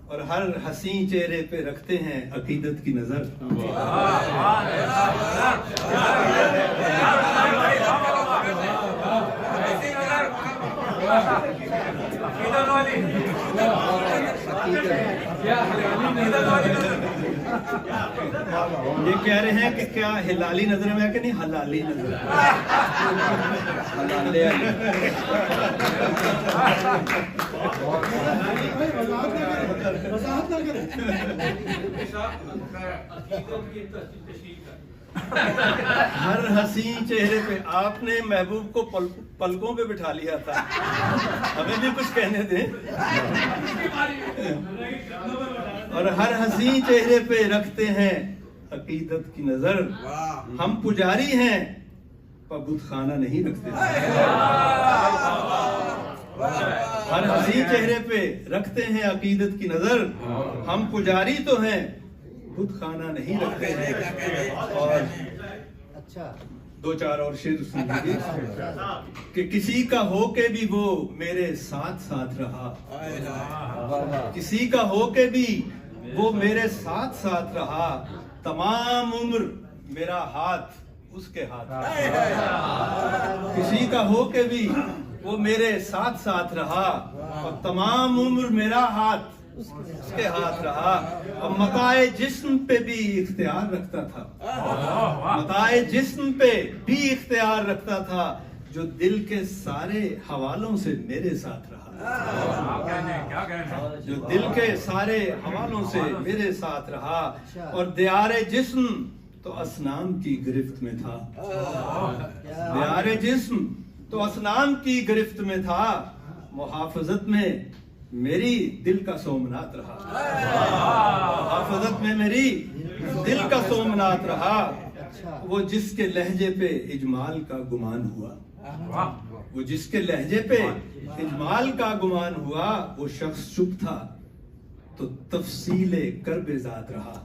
और हर हसी चेहरे पे रखते हैं अकीदत की नजर। ये कह रहे हैं कि क्या हिलाली नजर में है कि नहीं, हलाली नजर हर हसी चेहरे पे आपने महबूब को पलकों पे बिठा लिया था, हमें भी कुछ कहने दें। और हर हसी चेहरे पे रखते हैं अकीदत की नजर, हम पुजारी हैं पर बुत खाना नहीं रखते। हर हसी चेहरे पे रखते हैं अकीदत की नजर, हम पुजारी तो हैं बुत खाना नहीं रखते हैं। और दो चार और शेर सुन लीजिए कि किसी का हो के भी वो मेरे साथ साथ रहा, किसी का हो के भी वो मेरे साथ साथ रहा, तमाम उम्र मेरा हाथ उसके हाथ। किसी का हो के भी वो मेरे साथ साथ रहा और तमाम उम्र मेरा हाथ उसके हाथ रहा। और मताए जिस्म पे भी इख्तियार रखता था, मताए जिस्म पे भी इख्तियार रखता था, जो दिल के सारे हवालों से मेरे साथ रहा। जो दिल के सारे हवालों से मेरे साथ रहा। और दियारे जिस्म तो असनाम की गिरफ्त में था, दियारे जिस्म तो असनाम की गिरफ्त में था, मुहाफजत में मेरी दिल का सोमनाथ रहा, मुहाफजत में मेरी दिल का सोमनाथ रहा। वो जिसके लहजे पे इजमाल का गुमान हुआ, वो जिसके लहजे पे इजमाल का गुमान हुआ, वो शख्स चुप था तो तफसीले कर बेजात रहा।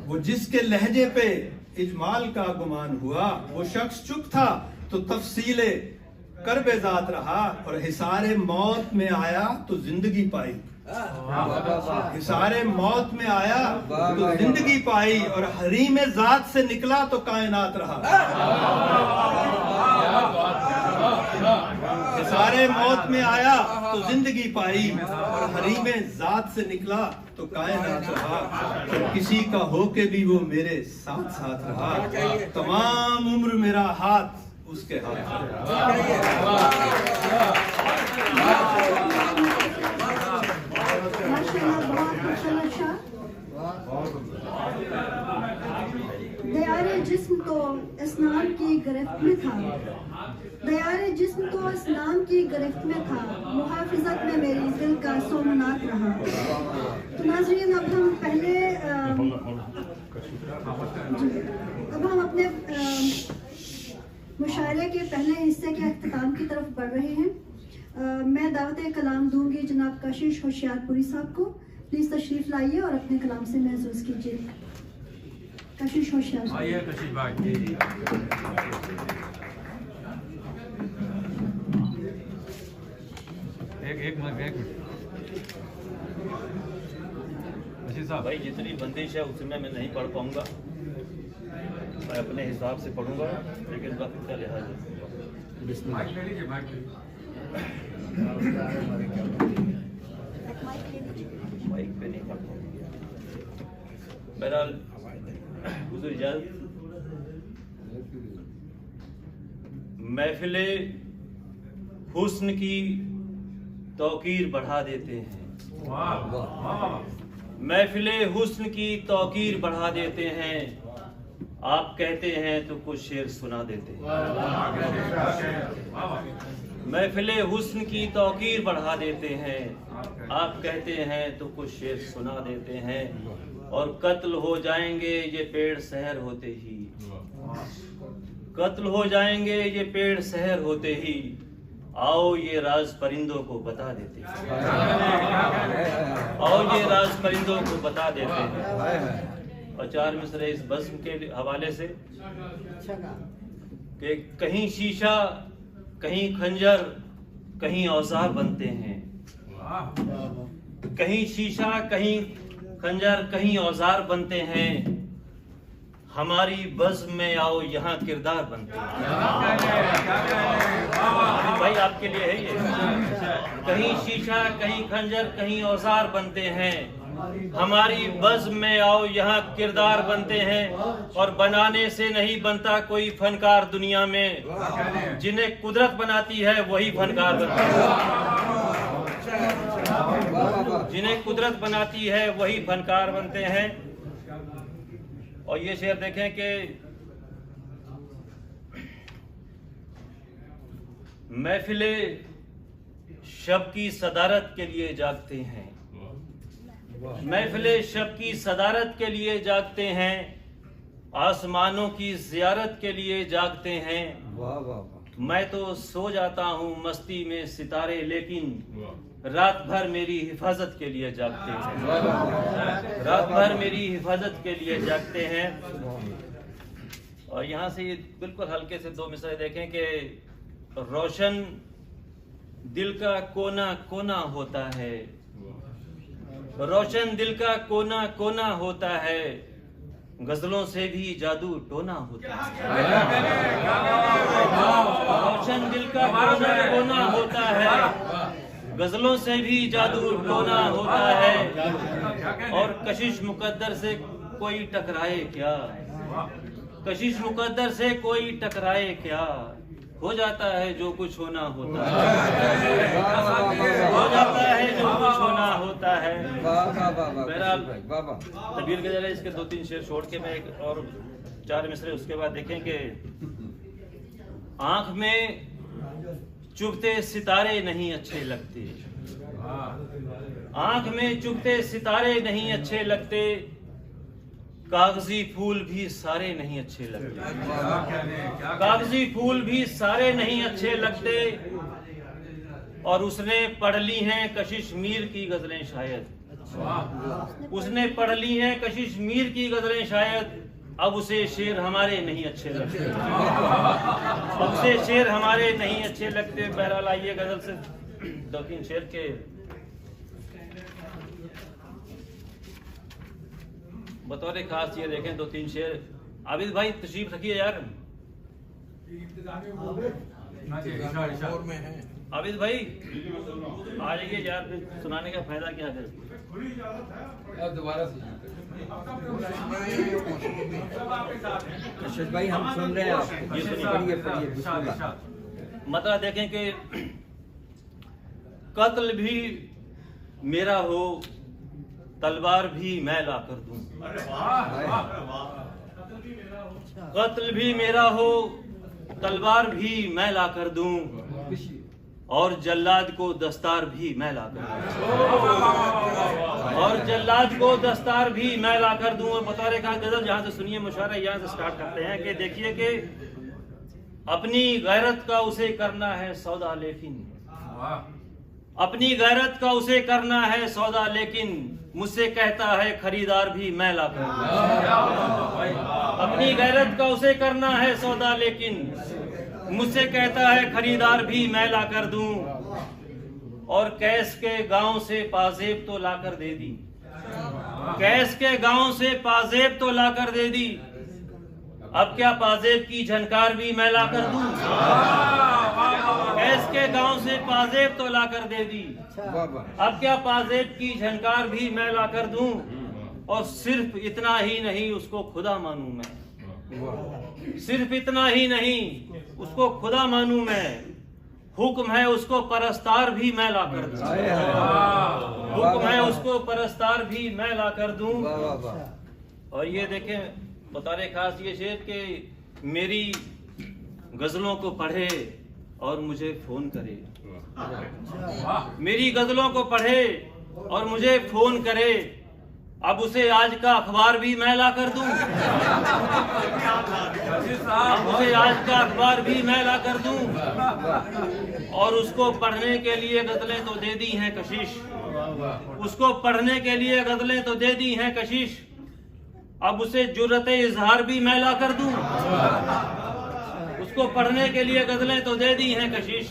वो जिसके लहजे पे इजमाल का गुमान हुआ, वो शख्स चुप था तो तफसीले कर बेजात रहा। और हिसारे मौत में आया तो जिंदगी पाई, हिसारे मौत में आया तो जिंदगी पाई। और हरीम जात से निकला तो कायनात रहा, हिसारे मौत में आया तो जिंदगी पाई। और हरीम जात से निकला तो कायनात रहा। किसी का हो के भी वो मेरे साथ साथ रहा, तमाम उम्र मेरा हाथ उसके हाथ। दयारे जिस्म तो इस्लाम की गिरफ्त में था, दयारे जिस्म तो इस्लाम की गिरफ्त में था, मुहाफिजत में मेरी दिल का सोमनाथ रहा। तो नाज़रीन, अब हम पहले अपने मुशायरे के पहले हिस्से के अख्ताम की तरफ बढ़ रहे हैं। मैं दावत कलाम दूंगी जनाब कशिश होशियारपुरी साहब को। प्लीज तशरीफ लाइए और अपने कलाम से महसूस कीजिए। कशिश होशियार, आइए कशिश भाई। एक मिनट भाई, जितनी बंदिश है उसमें मैं नहीं पढ़ पाऊंगा, मैं अपने हिसाब से पढ़ूंगा, लेकिन वक्त का लिहाज माइक ले लीजिए, माइक पे नहीं पढ़ पाऊंगा। बहरहाल हुजूर इजाज़त, महफिले हुस्न की तौकीर बढ़ा देते हैं। महफिले हुस्न की तौकीर बढ़ा देते हैं। आप कहते हैं तो कुछ शेर सुना देते हैं। महफिले हुस्न की तौकीर बढ़ा देते हैं। आप कहते हैं तो कुछ शेर सुना देते हैं। और कत्ल हो जाएंगे ये पेड़ सहर होते ही, कत्ल हो जाएंगे ये पेड़ सहर होते ही, आओ ये राज परिंदों को बता देते हैं। आओ ये राज परिंदों को बता देते हैं। और 4 मिसरे इस बज़्म के हवाले से कि कहीं शीशा, कहीं खंजर, कहीं औजार बनते हैं। कहीं शीशा, कहीं खंजर, कहीं औजार बनते हैं। हमारी बज़्म में आओ यहाँ किरदार बनते हैं। भाई आपके लिए है ये। कहीं शीशा, कहीं खंजर, कहीं औजार बनते हैं। हमारी बज़्म में आओ यहाँ किरदार बनते हैं। और बनाने से नहीं बनता कोई फनकार दुनिया में, जिन्हें कुदरत बनाती है वही फनकार बनते हैं। जिन्हें कुदरत बनाती है वही फनकार बनते हैं। और ये शेर देखें कि महफिले शब की सदारत के लिए जागते हैं। महफिले शब की सदारत के लिए जागते हैं। आसमानों की ज़ियारत के लिए जागते हैं। मैं तो सो जाता हूँ मस्ती में सितारे, लेकिन रात भर मेरी हिफाजत के लिए जागते हैं। रात भर मेरी हिफाजत के लिए जागते हैं। और यहाँ से ये बिल्कुल हल्के से 2 मिसरे देखें कि रोशन दिल का कोना कोना होता है। रोशन दिल का कोना कोना होता है। गजलों से भी जादू टोना होता है। रोशन दिल का कोना कोना होता है। गजलों से भी जादू टोना होता है। और कशिश मुकद्दर से कोई टकराए क्या, कशिश मुकद्दर से कोई टकराए क्या, हो जाता है जो कुछ होना होता है। हो जाता है जो कुछ होना होता है। बहरहाल तबीर के जरा इसके 2-3 शेर छोड़ के मैं एक और 4 मिसरे उसके बाद देखें कि आंख में चुभते सितारे नहीं अच्छे लगते। आंख में चुभते सितारे नहीं अच्छे लगते। कागजी फूल भी सारे नहीं अच्छे लगते। कागजी फूल भी सारे नहीं अच्छे लगते। और उसने पढ़ ली हैं कशिश मीर की गजलें शायद। उसने पढ़ ली हैं कशिश मीर की गजलें शायद। अब उसे शेर हमारे नहीं अच्छे लगते। अब उसे शेर हमारे नहीं अच्छे लगते। बहरहाल आइए गजल से 2-3 शेर के बतौर खास ये देखें 2-3 शेर। आबिद भाई तशरीफ रखिए यार। आबिद भाई आ जाइए यार, सुनाने का फायदा क्या है। दोबारा भाई हम सुन रहे हैं आपको। ये सुनिए। मतलब देखें कि कत्ल भी मेरा हो, तलवार भी मैं ला कर दूं। कत्ल भी मेरा हो, तलवार भी मैं ला कर दूं। और जल्लाद को दस्तार भी मैं ला कर दूं। और जल्लाद को दस्तार भी मैं ला कर दूं। और बता रहे गजल यहाँ से सुनिए, मुशायरा यहाँ से स्टार्ट करते हैं कि देखिए कि अपनी गैरत का उसे करना है सौदा, लेकिन अपनी गैरत का उसे करना है सौदा, लेकिन मुझसे कहता है खरीदार भी मैं ला कर दूं। अपनी गैरत का उसे करना है सौदा, लेकिन मुझसे कहता है खरीदार भी मैं ला कर दूं। और कैस के गांव से पाजेब तो ला कर दे दी। कैस के गांव से पाजेब तो ला कर दे दी। अब क्या पाजेब की झनकार भी मैं ला कर दूं। कैस के गांव से पाजेब तो ला कर दे दी। अब क्या पाजेब की झनकार भी मैं ला कर दूं। और सिर्फ इतना ही नहीं उसको खुदा मानूं मैं। सिर्फ इतना ही नहीं उसको खुदा मानूं मैं। हुक्म है उसको परस्तार भी मैं ला कर दूं। हुक्म है उसको परस्तार भी मैं ला कर दूं। और ये देखें बताने खास ये शेर कि मेरी गजलों को पढ़े और मुझे फोन करे। मेरी गजलों को पढ़े और मुझे फोन करे, अब उसे आज का अखबार भी मैं ला कर दूं। अब उसे आज का अखबार भी मैं ला कर दूं। और उसको पढ़ने के लिए गजलें तो दे दी हैं कशिश। उसको पढ़ने के लिए गजलें तो दे दी हैं कशिश, अब उसे जुर्रते इजहार भी मैं ला कर दूं। उसको पढ़ने के लिए गजलें तो दे दी हैं कशिश,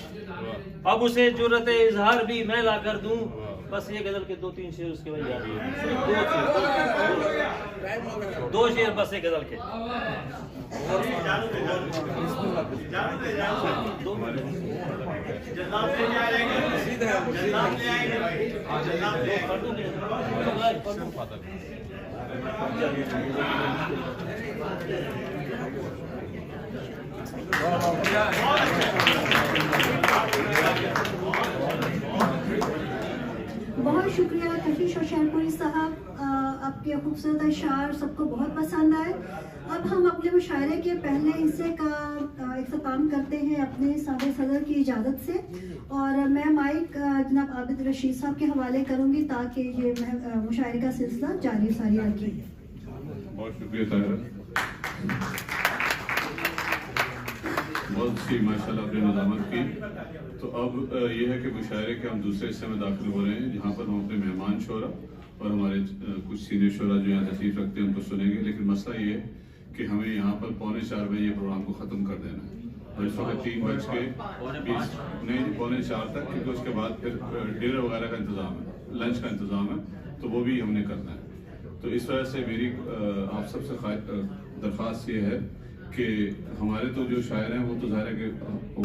अब उसे जुर्रते इजहार भी मैं ला कर दूं। बस ये गजल के 2-3 शेर उसके बाद याद है। 2 शेर बस एक गजल के। बहुत शुक्रिया कशिश और शेरपुरी साहब, आपके खूबसूरत अशार सबको बहुत पसंद आए। अब हम अपने मुशायरे के पहले हिस्से का इख्तिताम करते हैं अपने सादे सदर की इजाज़त से, और मैं माइक जनाब आबिद रशीद साहब के हवाले करूंगी ताकि ये मुशायरे का सिलसिला जारी सारी रखे। बहुत शुक्रिया ताहिरा, बहुत सी माशाल्लाह आपने निज़ामत की। तो अब यह है कि मुशायरे के हम दूसरे हिस्से में दाखिल हो रहे हैं, जहाँ पर हम अपने मेहमान शोरा और हमारे कुछ सीनियर शोरा जो यहाँ तशरीफ रखते हैं उनको सुनेंगे। लेकिन मसला ये है कि हमें यहाँ पर 3:45 बजे ये प्रोग्राम को ख़त्म कर देना है, और इस वक्त 3:20 नहीं 3:45 तक, क्योंकि उसके बाद फिर डिनर वगैरह का इंतज़ाम है, लंच का इंतज़ाम है, तो वो भी हमने करना है। तो इस वजह से मेरी आप सबसे दरख्वास्त ये है कि हमारे तो जो शायर हैं वो तो ज़ाहिर है कि वो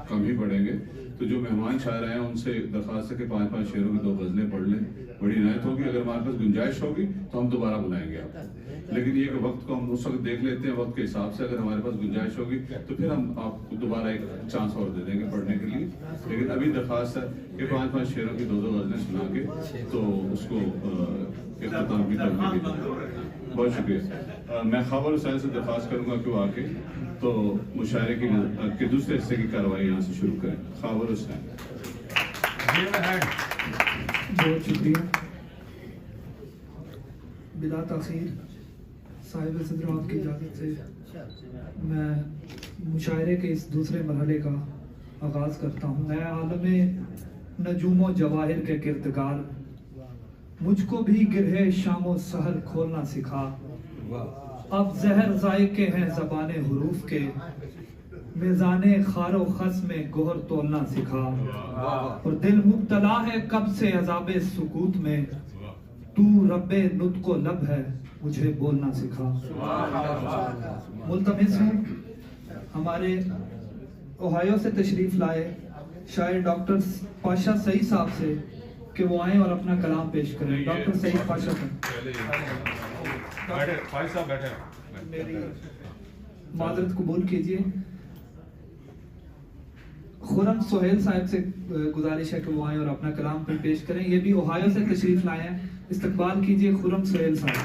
कम ही पढ़ेंगे, तो जो मेहमान शायर हैं उनसे दरख्वास्त है कि 5-5 शेरों की 2 गज़लें पढ़ लें, बड़ी इनायत होगी। अगर हमारे पास गुंजाइश होगी तो हम दोबारा बुलाएंगे आपको, लेकिन ये कि वक्त को हम उस वक्त देख लेते हैं, वक्त के हिसाब से अगर हमारे पास गुंजाइश होगी तो फिर हम आपको दोबारा एक चांस और दे देंगे पढ़ने के लिए। लेकिन अभी दरख्वास्त है कि 5-5 शेरों की 2-2 गज़लें सुना के तो उसको इख्तिताम भी करने की। बहुत शुक्रिया। मैं खबर हुसैन से दरख्वास्त करूँगा कि वो आके तो मुशायरे के दूसरे हिस्से की कार्रवाई यहाँ से शुरू करें। खबर हुसैन। बहुत शुक्रिया। बिला ताखीर साहिब सदर आपकी इजाज़त से मैं मुशायरे के इस दूसरे मरहले का आगाज़ करता हूँ। मैं आलम नजूमो जवाहिर के किरदगार, मुझको भी गिरहे शामो सहर खोलना सिखा। अब जहर जायके हैं ज़बाने हुरूफ के, मिज़ाने खारो खस में गोहर तोलना सिखा। और दिल मुब्तला है कब से अज़ाबे सुकूत में, तू रब्बे नुत्को लब है मुझे बोलना सिखा। मुल्तमिस हूँ हमारे ओहायो से तशरीफ लाए शायर डॉक्टर पाशा सईद साहब से कि वो आए और अपना कलाम पेश करें। डॉक्टर सईद पाशा साहब मेरी माजरत कबूल कीजिए। खुरम सोहेल साहब से गुजारिश है कि वो आए और अपना कलाम पेश करें। ये भी ओहायो से तशरीफ लाए हैं, इस्तकबाल कीजिए खुरम सोहेल साहब।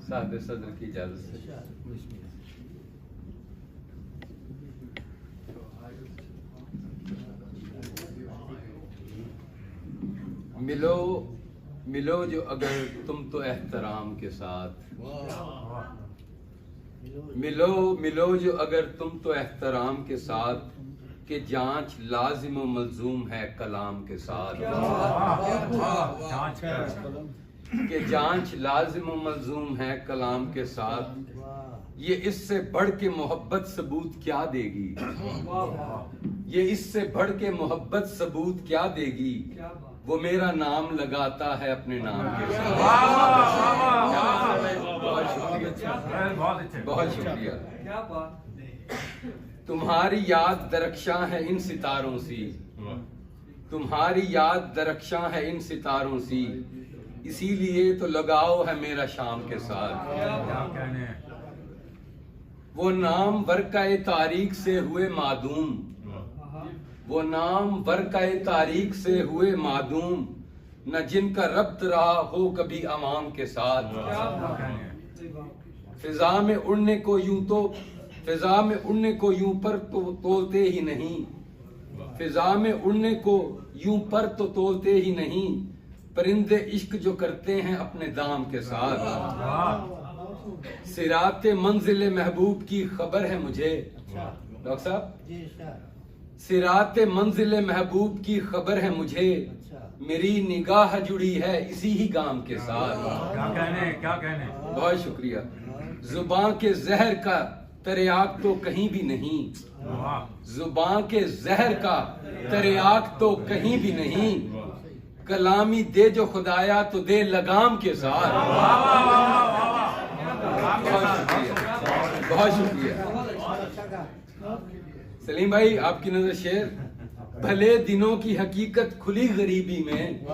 सादे सदर की इजाजत से मिलो मिलो जो अगर तुम तो एहतराम के साथ, मिलो मिलो जो अगर तुम तो एहतराम के साथ, कि जांच लाजिम व मलजूम है कलाम के साथ। कि जांच लाजिम व मलजूम है कलाम के साथ, ये इससे बढ़ के मोहब्बत सबूत क्या देगी। ये इससे बढ़ के मोहब्बत सबूत क्या देगी, वो मेरा नाम लगाता है अपने नाम के साथ। बहुत शुक्रिया। तुम्हारी याद दरख्शां है इन सितारों सी, तुम्हारी याद दरख्शां है इन सितारों सी, इसीलिए तो लगाओ है मेरा शाम के साथ। क्या कहने हैं? वो नाम वर्क़ाए तारीख से हुए मादूम, वो नाम वर्क़ाए तारीख से हुए मादूम, न जिनका रब्त रहा हो कभी अवाम के साथ। फिजा में उड़ने को यूं तो फिजा में उड़ने को यूं पर तो तोलते ही नहीं, फिजा में उड़ने को यूं पर तो तोलते ही नहीं, परिंदे इश्क जो करते हैं अपने दाम के साथ। सिराते मंजिल महबूब की खबर है मुझे, डॉक्टर साहब, सिराते मंजिल महबूब की खबर है मुझे, मेरी निगाह जुड़ी है इसी ही गाम के साथ। क्या कहने? क्या कहने? बहुत शुक्रिया। जुबान के जहर का तरियाक तो कहीं भी नहीं, जुबान के जहर का तरियाक तो कहीं भी नहीं, कलामी दे जो खुदाया तो दे लगाम के साथ। बहुत शुक्रिया सलीम भाई, आपकी नजर शेर। भले दिनों की हकीकत खुली गरीबी में,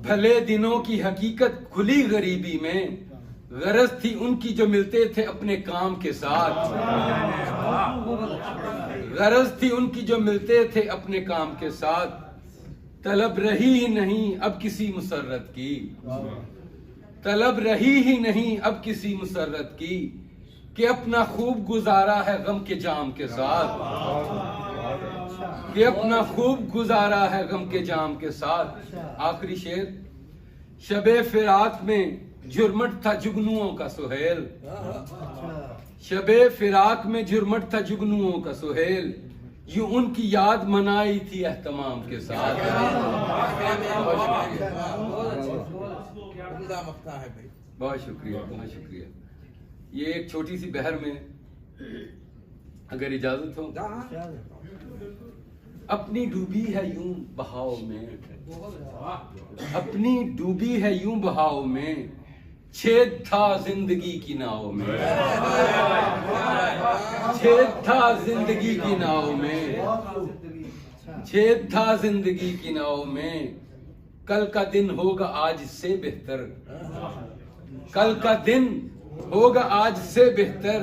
भले दिनों की हकीकत खुली गरीबी में, गरज थी उनकी जो मिलते थे अपने काम के साथ, गरज थी उनकी जो मिलते थे अपने काम के साथ, तलब रही ही नहीं अब किसी मुसर्रत की, तलब रही ही नहीं अब किसी मुसर्रत की, कि अपना खूब गुजारा है गम के जाम के साथ, कि अपना खूब गुजारा है गम के जाम के साथ। आखिरी शेर। शबे फिराक में जुर्मट था जुगनुओं का सुहेल, शबे फिराक में जुर्मट था जुगनुओं का सुहेल, यूं उनकी याद मनाई थी एहतमाम के साथ। बहुत शुक्रिया, बहुत शुक्रिया। ये एक छोटी सी बहर में अगर इजाजत हो, अपनी डूबी है यूं बहाव में, अपनी डूबी है यूं बहाव में, छेद था जिंदगी की नाव में, छेद था जिंदगी की नाव में, छेद था जिंदगी की नाव में, कल का दिन होगा आज से बेहतर, कल का दिन होगा आज से बेहतर,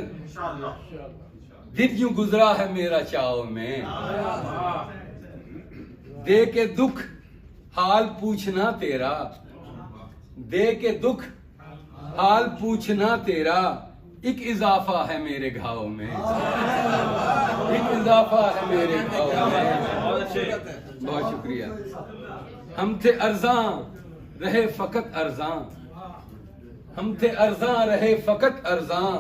दिन यूं गुजरा है मेरा चाव में, दे के दुख हाल पूछना तेरा, दे के दुख हाल पूछना तेरा, एक इजाफा है मेरे घाव में, एक इजाफा है मेरे घाव में। बहुत शुक्रिया। हम थे अर्ज़ां रहे फकत अर्ज़ां, हम थे अर्ज़ां रहे फकत अर्ज़ां,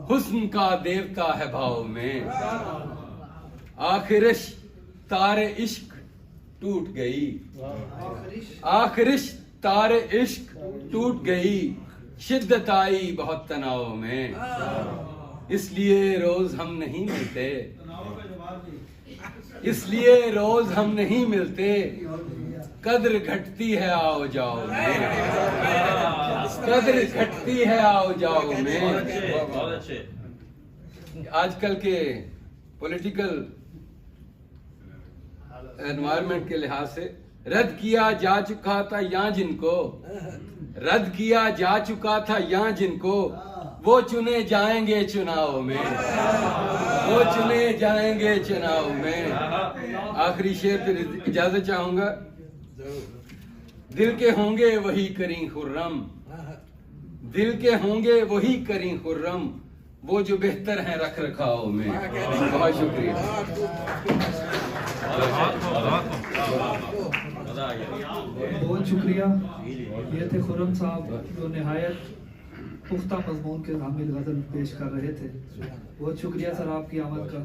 हुस्न का देवता है भाव में, आखिरिश तारे इश्क टूट गई, आखिरिश तारे इश्क टूट गई, शिद्दत आई बहुत तनाव में, इसलिए रोज हम नहीं मिलते, इसलिए रोज हम नहीं मिलते, कद्र घटती है आओ जाओ में, कद्र घटती है आओ जाओ में। आजकल के पॉलिटिकल एनवायरनमेंट के लिहाज से रद्द किया जा चुका था यहाँ जिनको, रद्द किया जा चुका था यहाँ जिनको, वो चुने जाएंगे चुनाव में, वो चुने जाएंगे चुनाव में। आखिरी शेर पर इजाजत चाहूंगा। दिल के होंगे वही करीं खुर्रम, दिल के होंगे वही करीं खुर्रम, वो जो बेहतर हैं रख रखाव में। बहुत शुक्रिया। बहुत शुक्रिया। ये थे खुर्रम साहब जो निहायत पुख्ता मजमून के हामिल गज़ल पेश कर रहे थे। बहुत शुक्रिया सर आपकी आमद का।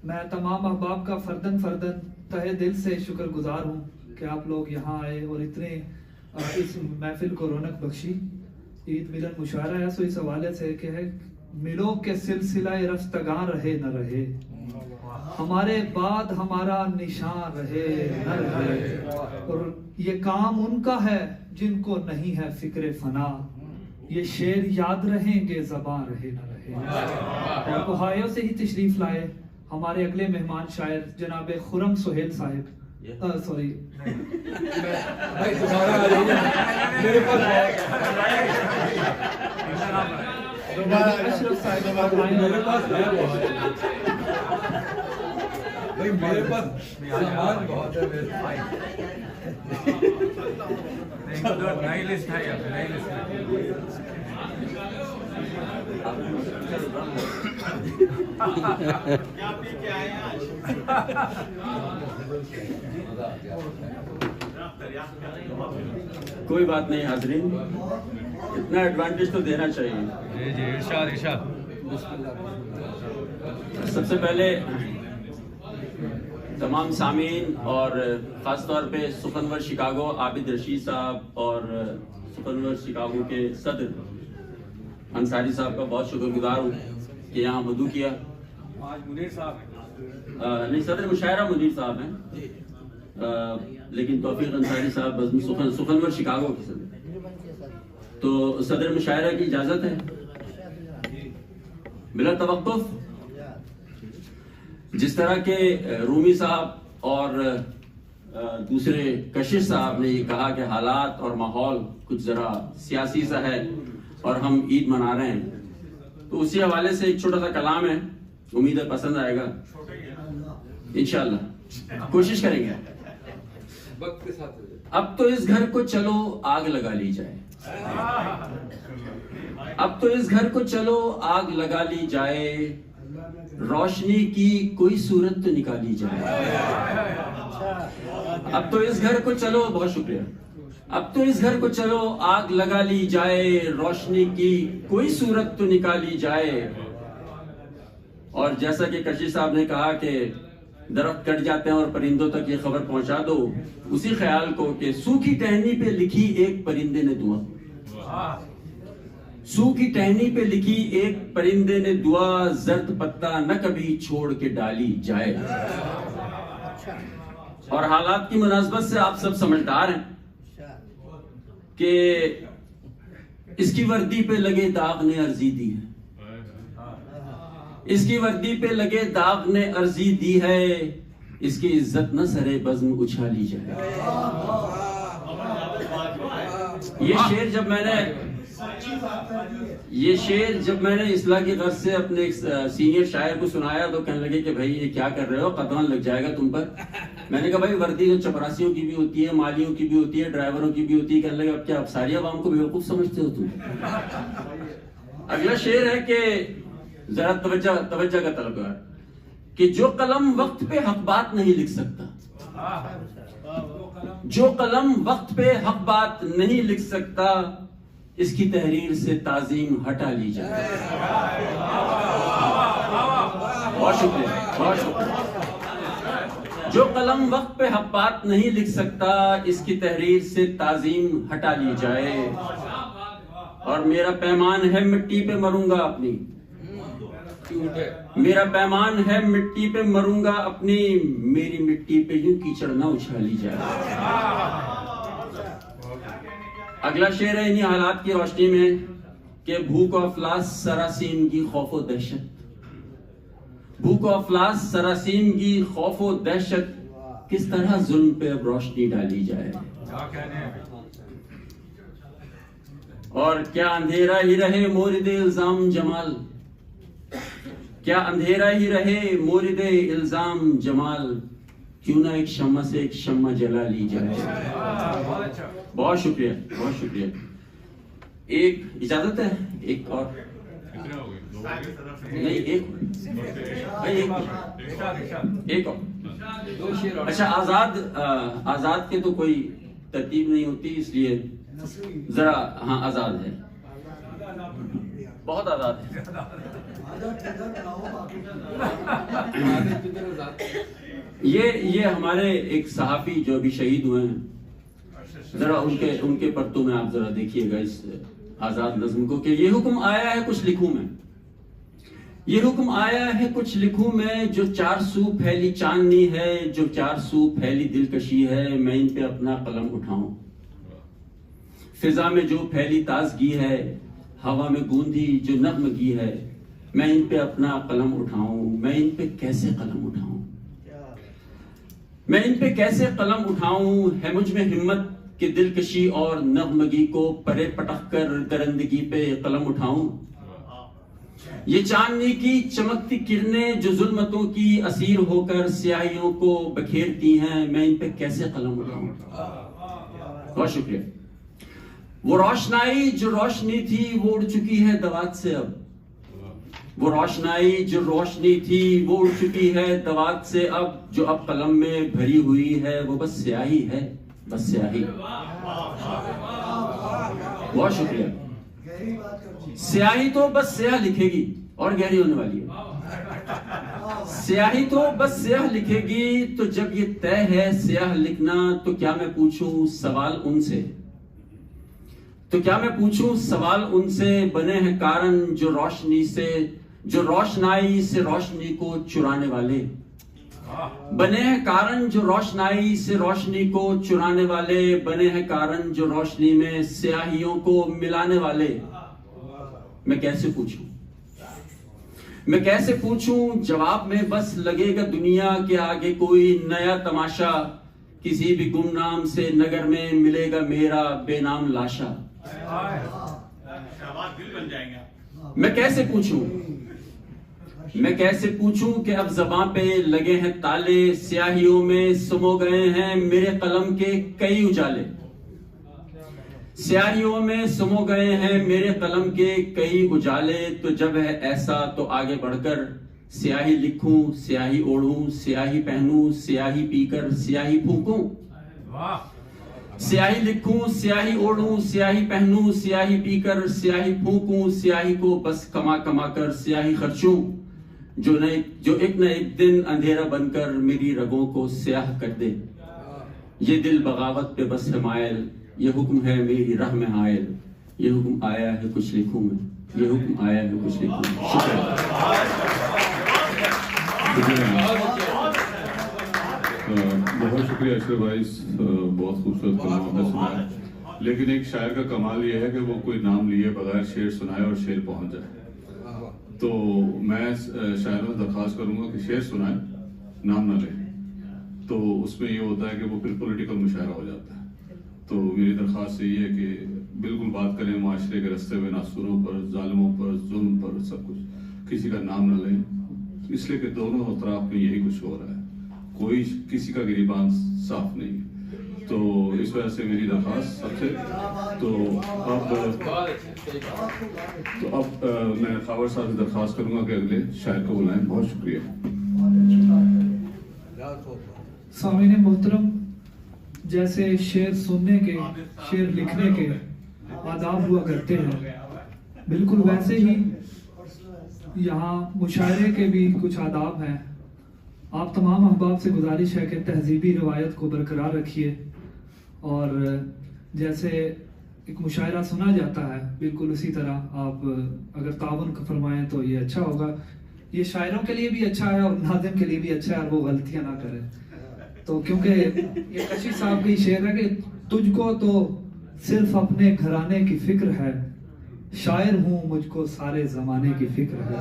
मैं तमाम अहबाब का फर्दन फर्दन तहे दिल से शुक्रगुजार हूँ कि आप लोग यहाँ आए और इतने इस महफिल को रौनक बख्शी। ईद मिलन मुशायरा है, सो इस हवाले से कि है मिलो के सिलसिला रफ्तगां रहे न रहे, हमारे बाद हमारा निशान रहे न रहे, और ये काम उनका है जिनको नहीं है फिक्र फना, ये शेर याद रहेंगे ज़बां रहे न रहे। और ओहायो से ही तशरीफ लाए हमारे अगले मेहमान शायर जनाब खुर्रम सुहेल साहिब, सॉरी भाई दोबारा आ जाइए मेरे पास मेरे पास है भाई मेरे पास सामान बहुत है मेरे नई लिस्ट है यार, नई लिस्ट है। कोई बात नहीं हाजरीन, इतना एडवांटेज तो देना चाहिए। जी जी, इरशाद इरशाद। सबसे पहले तमाम सामीन और ख़ास तौर पे सुखनवर शिकागो आबिद रशीद साहब और सुखनवर शिकागो के सदर अंसारी साहब का बहुत शुक्रगुजार हूँ कि यहाँ मदू किया। आज मुनीर साहब नहीं, सदर मुशायरा मुनीर साहब हैं, लेकिन तौफीक अंसारी साहब सुखनवर शिकागो के सदर। तो सदर मुशायरा की इजाज़त है बिला तवक्कुफ। जिस तरह के रूमी साहब और दूसरे कशिश साहब ने ये कहा कि हालात और माहौल कुछ जरा सियासी सा है और हम ईद मना रहे हैं, तो उसी हवाले से एक छोटा सा कलाम है, उम्मीद है पसंद आएगा इंशाल्लाह, कोशिश करेंगे। वक्त के साथ अब तो इस घर को चलो आग लगा ली जाए, अब तो इस घर को चलो आग लगा ली जाए, रोशनी की कोई सूरत तो निकाली जाए। अब तो इस घर को चलो, बहुत शुक्रिया, अब तो इस घर को चलो आग लगा ली जाए, रोशनी की कोई सूरत तो निकाली जाए। और जैसा कि कशी साहब ने कहा कि दरख्त कट जाते हैं और परिंदों तक ये खबर पहुंचा दो, उसी ख्याल को कि सूखी टहनी पे लिखी एक परिंदे ने दुआ, सूखी टहनी पे लिखी एक परिंदे ने दुआ, जर्द पत्ता न कभी छोड़ के डाली जाए। और हालात की मुनासबत से आप सब समझदार हैं कि इसकी वर्दी पे लगे दाग ने अर्जी दी है, इसकी वर्दी पे लगे दाग ने अर्जी दी है, इसकी इज्जत न सरे बज़्म उछाली जाए। ये शेर जब मैंने इस्लाह की गर्ज से अपने एक सीनियर शायर को सुनाया तो कहने लगे कि भाई ये क्या कर रहे हो, कदम लग जाएगा तुम पर। मैंने कहा भाई वर्दी तो चपरासियों की भी होती है, मालियों की भी होती है, ड्राइवरों की भी होती है। कहने लगे अब क्या आप सारी आवाम को बेवकूफ समझते हो तुम। अगला शेर है कि जरा तवज्जो का तलबगार, कि जो कलम वक्त पे हक बात नहीं लिख सकता, जो कलम वक्त पे हक बात नहीं लिख सकता, इसकी तहरीर से ताजीम हटा ली जाए। बहुत शुक्रिया, बहुत शुक्रिया। जो कलम वक्त पे हक बात नहीं लिख सकता, इसकी तहरीर से ताजीम हटा ली जाए। और मेरा पैमान है मिट्टी पे मरूंगा अपनी, मेरा पैमान है मिट्टी पे मरूंगा अपनी, मेरी मिट्टी पे यूं कीचड़ न उछाली जाए। अगला शेर है इन्हीं हालात की रोशनी में कि भूख और अफलास सरासीम की खौफो दहशत, भूख और अफलास सरासीम की खौफो दहशत, किस तरह जुल्म पे अब रोशनी डाली जाए। और क्या अंधेरा ही रहे मोरिदे इल्जाम जमाल, क्या अंधेरा ही रहे मोरिदे इल्जाम जमाल, क्यों ना एक शम्मा से एक शम्मा जला ली जाए। बहुत शुक्रिया, बहुत शुक्रिया। एक इजाजत है, एक और नहीं, एक और। अच्छा, आजाद के तो कोई तरतीब नहीं होती, इसलिए जरा हाँ आजाद है, बहुत आजाद है। ये हमारे एक सहाफी जो अभी शहीद हुए हैं, जरा उनके परतों में आप जरा देखिएगा इस आजाद नज्म को कि ये हुक्म आया है कुछ लिखूं मैं, ये हुक्म आया है कुछ लिखूं मैं, जो चार सू फैली चांदनी है, जो चार सू फैली दिलकशी है, मैं इन पे अपना कलम उठाऊं। फिजा में जो फैली ताजगी है, हवा में गूंदी जो नगमगी है, मैं इन पे अपना कलम उठाऊं, मैं इन पे कैसे कलम उठाऊं। मैं इन पे कैसे कलम उठाऊं, है मुझ में हिम्मत कि दिलकशी और नगमगी को परे पटक कर दरंदगी पे कलम उठाऊं। ये चांदनी की चमकती किरणें जो जुल्मतों की असीर होकर स्याहियों को बखेरती हैं, मैं इन पे कैसे कलम उठाऊं। बहुत शुक्रिया। वो रोशनाई जो रोशनी थी वो उड़ चुकी है दवात से अब। वो रोशनाई जो रोशनी थी वो उड़ चुकी है दवात से अब। जो अब कलम में भरी हुई है वो बस स्याही है, बस स्याही। बहुत शुक्रिया। स्याही तो बस स्याह लिखेगी और गहरी होने वाली है। स्याही तो बस स्याह लिखेगी, तो जब ये तय है स्याह लिखना, तो क्या मैं पूछूं सवाल उनसे, तो क्या मैं पूछूं सवाल उनसे। बने हैं कारण जो रोशनी से, जो रोशनाई से रोशनी को चुराने वाले। बने हैं कारण जो रोशनाई से रोशनी को चुराने वाले। बने हैं कारण जो रोशनी में स्याहियों को मिलाने वाले। मैं कैसे पूछूं, मैं कैसे पूछूं, जवाब में बस लगेगा दुनिया के आगे कोई नया तमाशा। किसी भी गुमनाम से नगर में मिलेगा मेरा बेनाम लाशा। मैं कैसे पूछूं, मैं कैसे पूछूं कि अब ज़बां पे लगे हैं ताले। स्याहियों में सुमो गए हैं मेरे कलम के कई उजाले। स्याहियों में सुमो गए हैं मेरे कलम के कई उजाले। तो जब है ऐसा तो आगे बढ़कर स्याही लिखूं, स्याही ओढ़ूं, स्याही पहनूं, स्याही पीकर स्याही फूंकूं। स्याही लिखूं, स्याही ओढ़ूं, स्याही पहनूं, स्याही पीकर स्याही फूंकूं। स्याही को बस कमा कमा कर स्याही खर्चूं, जो एक न एक दिन अंधेरा बनकर मेरी रगों को स्याह कर दे। ये दिल बगावत पे बस है मायल, ये हुक्म है मेरी राह में आयल। ये हुक्म आया है कुछ लिखूं मैं, ये हुक्म आया है कुछ लिखूं। बहुत शुक्रिया अशरफ भाई, बहुत खूबसूरत कलाम आपने सुनाया। लेकिन एक शायर का कमाल ये है कि वो कोई नाम लिए बगैर शेर सुनाए और शेर पहुंच जाए। तो मैं शायरों से दरख्वास्त करूंगा कि शेर सुनाए, नाम ना ले। तो उसमें ये होता है कि वो फिर पॉलिटिकल मुशायरा हो जाता है। तो मेरी दरख्वास्त यही है कि बिल्कुल बात करें माशरे के रस्ते में नासूरों पर, जालिमों पर, जुल्म पर, सब कुछ। किसी का नाम न लें, इसलिए कि दोनों तरफ में यही कुछ हो रहा है। कोई किसी का गिरीबान साफ नहीं। तो इस वजह से मेरी दरख्वास्त सबसे तो अब मैं खावर साहब से दरख्वास्त करूंगा कि अगले शायर को बुलाएं। बहुत शुक्रिया। सामीन मोहतरम, जैसे शेर सुनने के, शेर लिखने के आदाब हुआ करते हैं, बिल्कुल वैसे ही यहाँ मुशायरे के भी कुछ आदाब हैं। आप तमाम अहबाब से गुजारिश है कि तहजीबी रवायत को बरकरार रखिए। और जैसे एक मुशायरा सुना जाता है, बिल्कुल उसी तरह आप अगर तावन फरमाएं तो ये अच्छा होगा। ये शायरों के लिए भी अच्छा है और नाज़िम के लिए भी अच्छा है, और वो गलतियां ना करें। तो क्योंकि ये कशी साहब की शेर है कि तुझको तो सिर्फ अपने घराने की फिक्र है, शायर हूँ मुझको सारे जमाने की फिक्र है।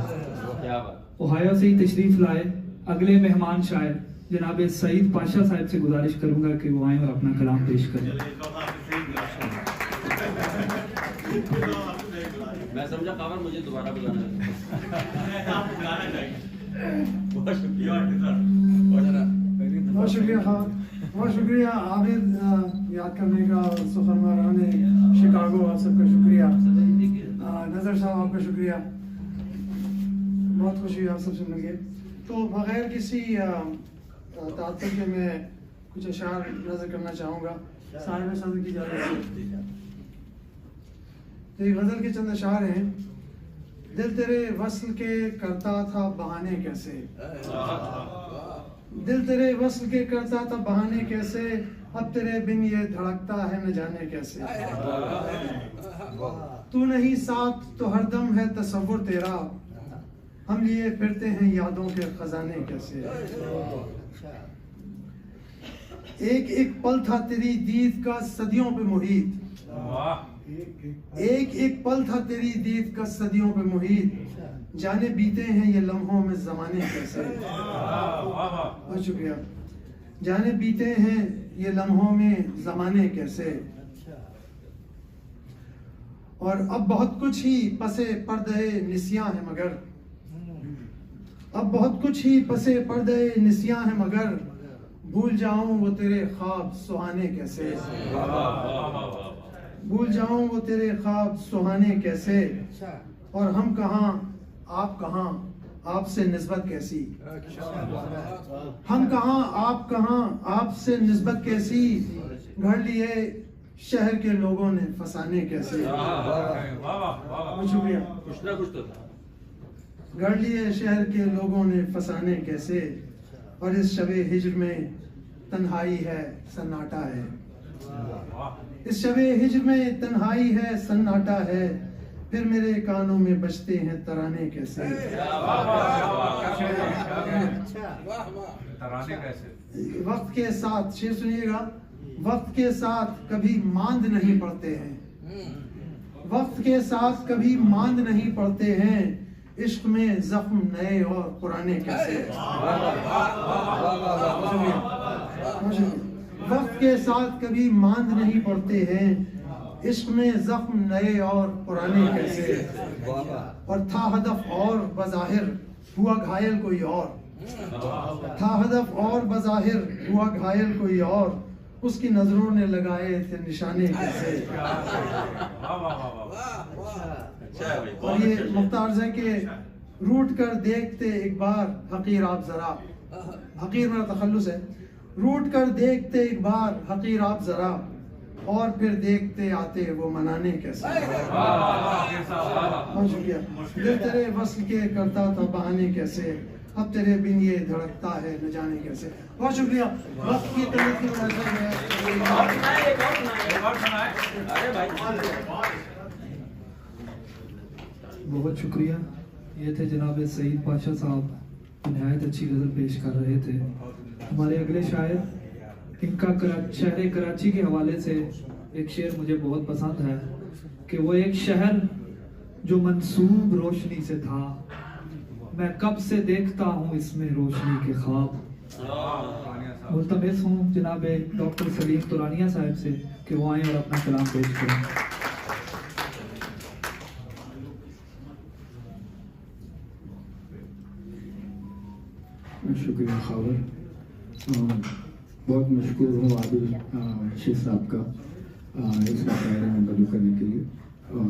ओहायो से ही तशरीफ लाए अगले मेहमान शायर जनाब सईद पाशा साहब से गुजारिश करूंगा कि वो आए और अपना कलाम पेश करें। मैं समझा कावर मुझे दोबारा बुलाना है। बहुत शुक्रिया खान, बहुत शुक्रिया आबिद याद करने का, सुखरमा राने शिकागो, आप सबका शुक्रिया। नजर साहब आपका शुक्रिया, बहुत खुशी आप सबसे मिल गए। तो बगैर किसी तात्तुल के मैं कुछ अशार नजर करना चाहूँगा साहिब सदर की इजाज़त से। तो ये गज़ल के चंद अशार हैं। दिल तेरे वस्ल के करता था बहाने कैसे, दिल तेरे वस्ल के करता था बहाने कैसे, अब तेरे बिन ये धड़कता है न जाने कैसे। तू नहीं साथ तो हरदम है तसव्वुर तेरा, हम लिए फिरते हैं यादों के खजाने कैसे। एक एक पल था तेरी दीद का सदियों पे मुहीत, एक एक पल था तेरी दीद का सदियों पे मुहीत, जाने बीते हैं ये लम्हों में जमाने कैसे। बहुत शुक्रिया। जाने बीते हैं ये लम्हों में ज़माने कैसे, और अब बहुत कुछ ही पसे पर्दे निसियां है मगर, अब बहुत कुछ ही पसे पर्दे निसियां है मगर, भूल जाऊं वो तेरे ख्वाब सुहाने कैसे, भूल जाऊं वो तेरे ख्वाब सुहाने कैसे, और हम कहाँ आप कहाँ आपसे निस्बत कैसी, हम कहाँ आप कहाँ आपसे निस्बत कैसी, घर लिए शहर के लोगों ने फसाने कैसे, शुक्रिया, कुछ ना कुछ तो था। घर लिए शहर के लोगों ने फसाने कैसे, और इस शबे हिज्र में तन्हाई है सन्नाटा है, इस शबे हिज्र में तन्हाई है सन्नाटा है, फिर मेरे कानों में बजते हैं तराने कैसे, तराने कैसे। वक्त के साथ, शेर सुनिएगा, वक्त के साथ कभी मांद नहीं पड़ते हैं, वक्त के साथ कभी मांद नहीं पड़ते हैं, इश्क में जख्म नए और पुराने कैसे, वक्त के साथ कभी मांद नहीं पड़ते हैं, इश्क में जख्म नए और पुराने कैसे, और था हदफ और बज़ाहिर हुआ घायल कोई और, था हदफ और बज़ाहिर हुआ घायल कोई और, उसकी नजरों ने लगाए थे निशाने कैसे। और ये मुख्तार है कि रूट कर देखते एक बार हकीर आप जरा, हकीर मेरा तखल्लुस है, रूट कर देखते एक बार हकीर आप जरा, और फिर देखते आते वो मनाने कैसे। बहुत शुक्रिया। दिल तेरे वस्ल के करता था बहाने कैसे, अब तेरे बिन ये धड़कता है न जाने कैसे। बहुत शुक्रिया। वक्त की तमीज़ की वजह से बहुत शुक्रिया। ये थे जनाब सईद पाशा साहब, नहायत अच्छी गज़ल पेश कर रहे थे। हमारे अगले शायर, इनका शहर कराची के हवाले से एक शेर मुझे बहुत पसंद है कि वो एक शहर जो मंसूब रोशनी से था, मैं कब से देखता हूँ इसमें रोशनी के ख्वाब। मुल्तमिस हूँ जनाब डॉक्टर सलीम तुरानिया साहब से कि वो आए और अपना कलाम पेश करें। शुक्रिया खावर, बहुत मशकूर हूँ आदिल शेख साहब का इस मुशायरे में बदू करने के लिए, और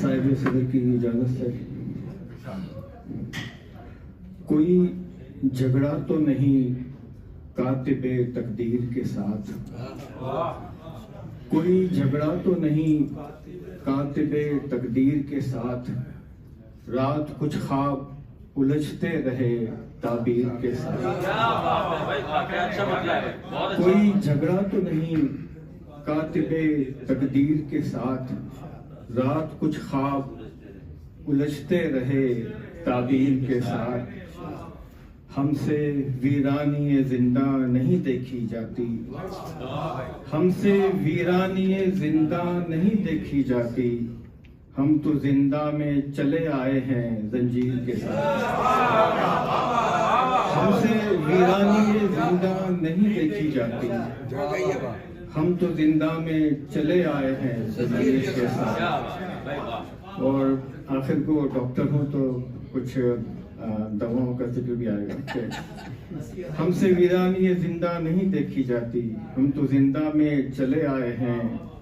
साहिब सदर की इजाज़त से, कोई झगड़ा तो नहीं कातिबे तकदीर के साथ, कोई झगड़ा तो नहीं कातिबे तकदीर के साथ, रात कुछ ख्वाब उलझते रहे ताबीर के साथ। कोई झगड़ा तो नहीं कातिबे तकदीर के साथ, रात कुछ ख्वाब उलझते रहे ताबीर के साथ। हमसे वीरानी जिंदा नहीं देखी जाती, हमसे वीरानी जिंदा नहीं देखी जाती, हम तो जिंदा में चले आए हैं जंजीर के साथ। हमसे वीरानी जिंदा नहीं देखी जाती, हम तो जिंदा में चले आए हैं जंजीर के साथ। और आखिर को डॉक्टर हूँ तो कुछ दवाओं का जिक्र भी आएगा। हमसे वीरानी जिंदा नहीं देखी जाती, हम तो जिंदा में चले आए हैं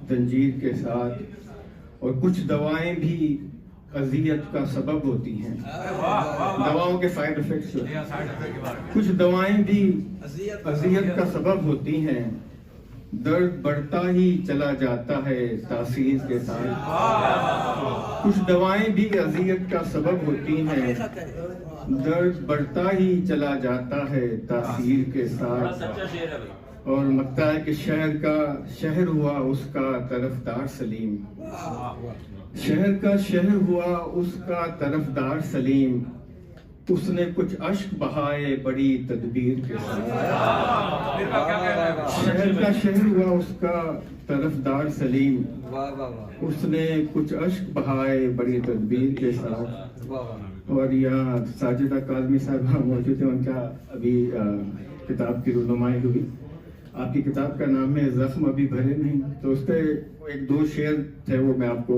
जंजीर के साथ, और कुछ दवाएं भी अजियत का सबब होती हैं। दवाओं के साइड इफेक्ट्स, कुछ दवाएं भी अजियत का सबब होती हैं, दर्द बढ़ता ही चला जाता है तासीर के साथ। कुछ दवाएं भी अजियत का सबब होती हैं, दर्द बढ़ता ही चला जाता है तासीर के साथ। और लगता है कि शहर हुआ उसका तरफदार सलीम, शहर का शहर हुआ उसका तरफदार सलीम, उसने कुछ अश्क बहाए बड़ी तदबीर के साथ। शहर का शहर हुआ उसका तरफदार सलीम, उसने कुछ अश्क बहाए बड़ी तदबीर के साथ। और यहाँ साजिदा काज़मी साहबा मौजूद हैं, उनका अभी किताब की रुनुमाई हुई। आपकी किताब का नाम है ज़ख्म अभी भरे नहीं, तो उस पर एक दो शेर थे, वो मैं आपको,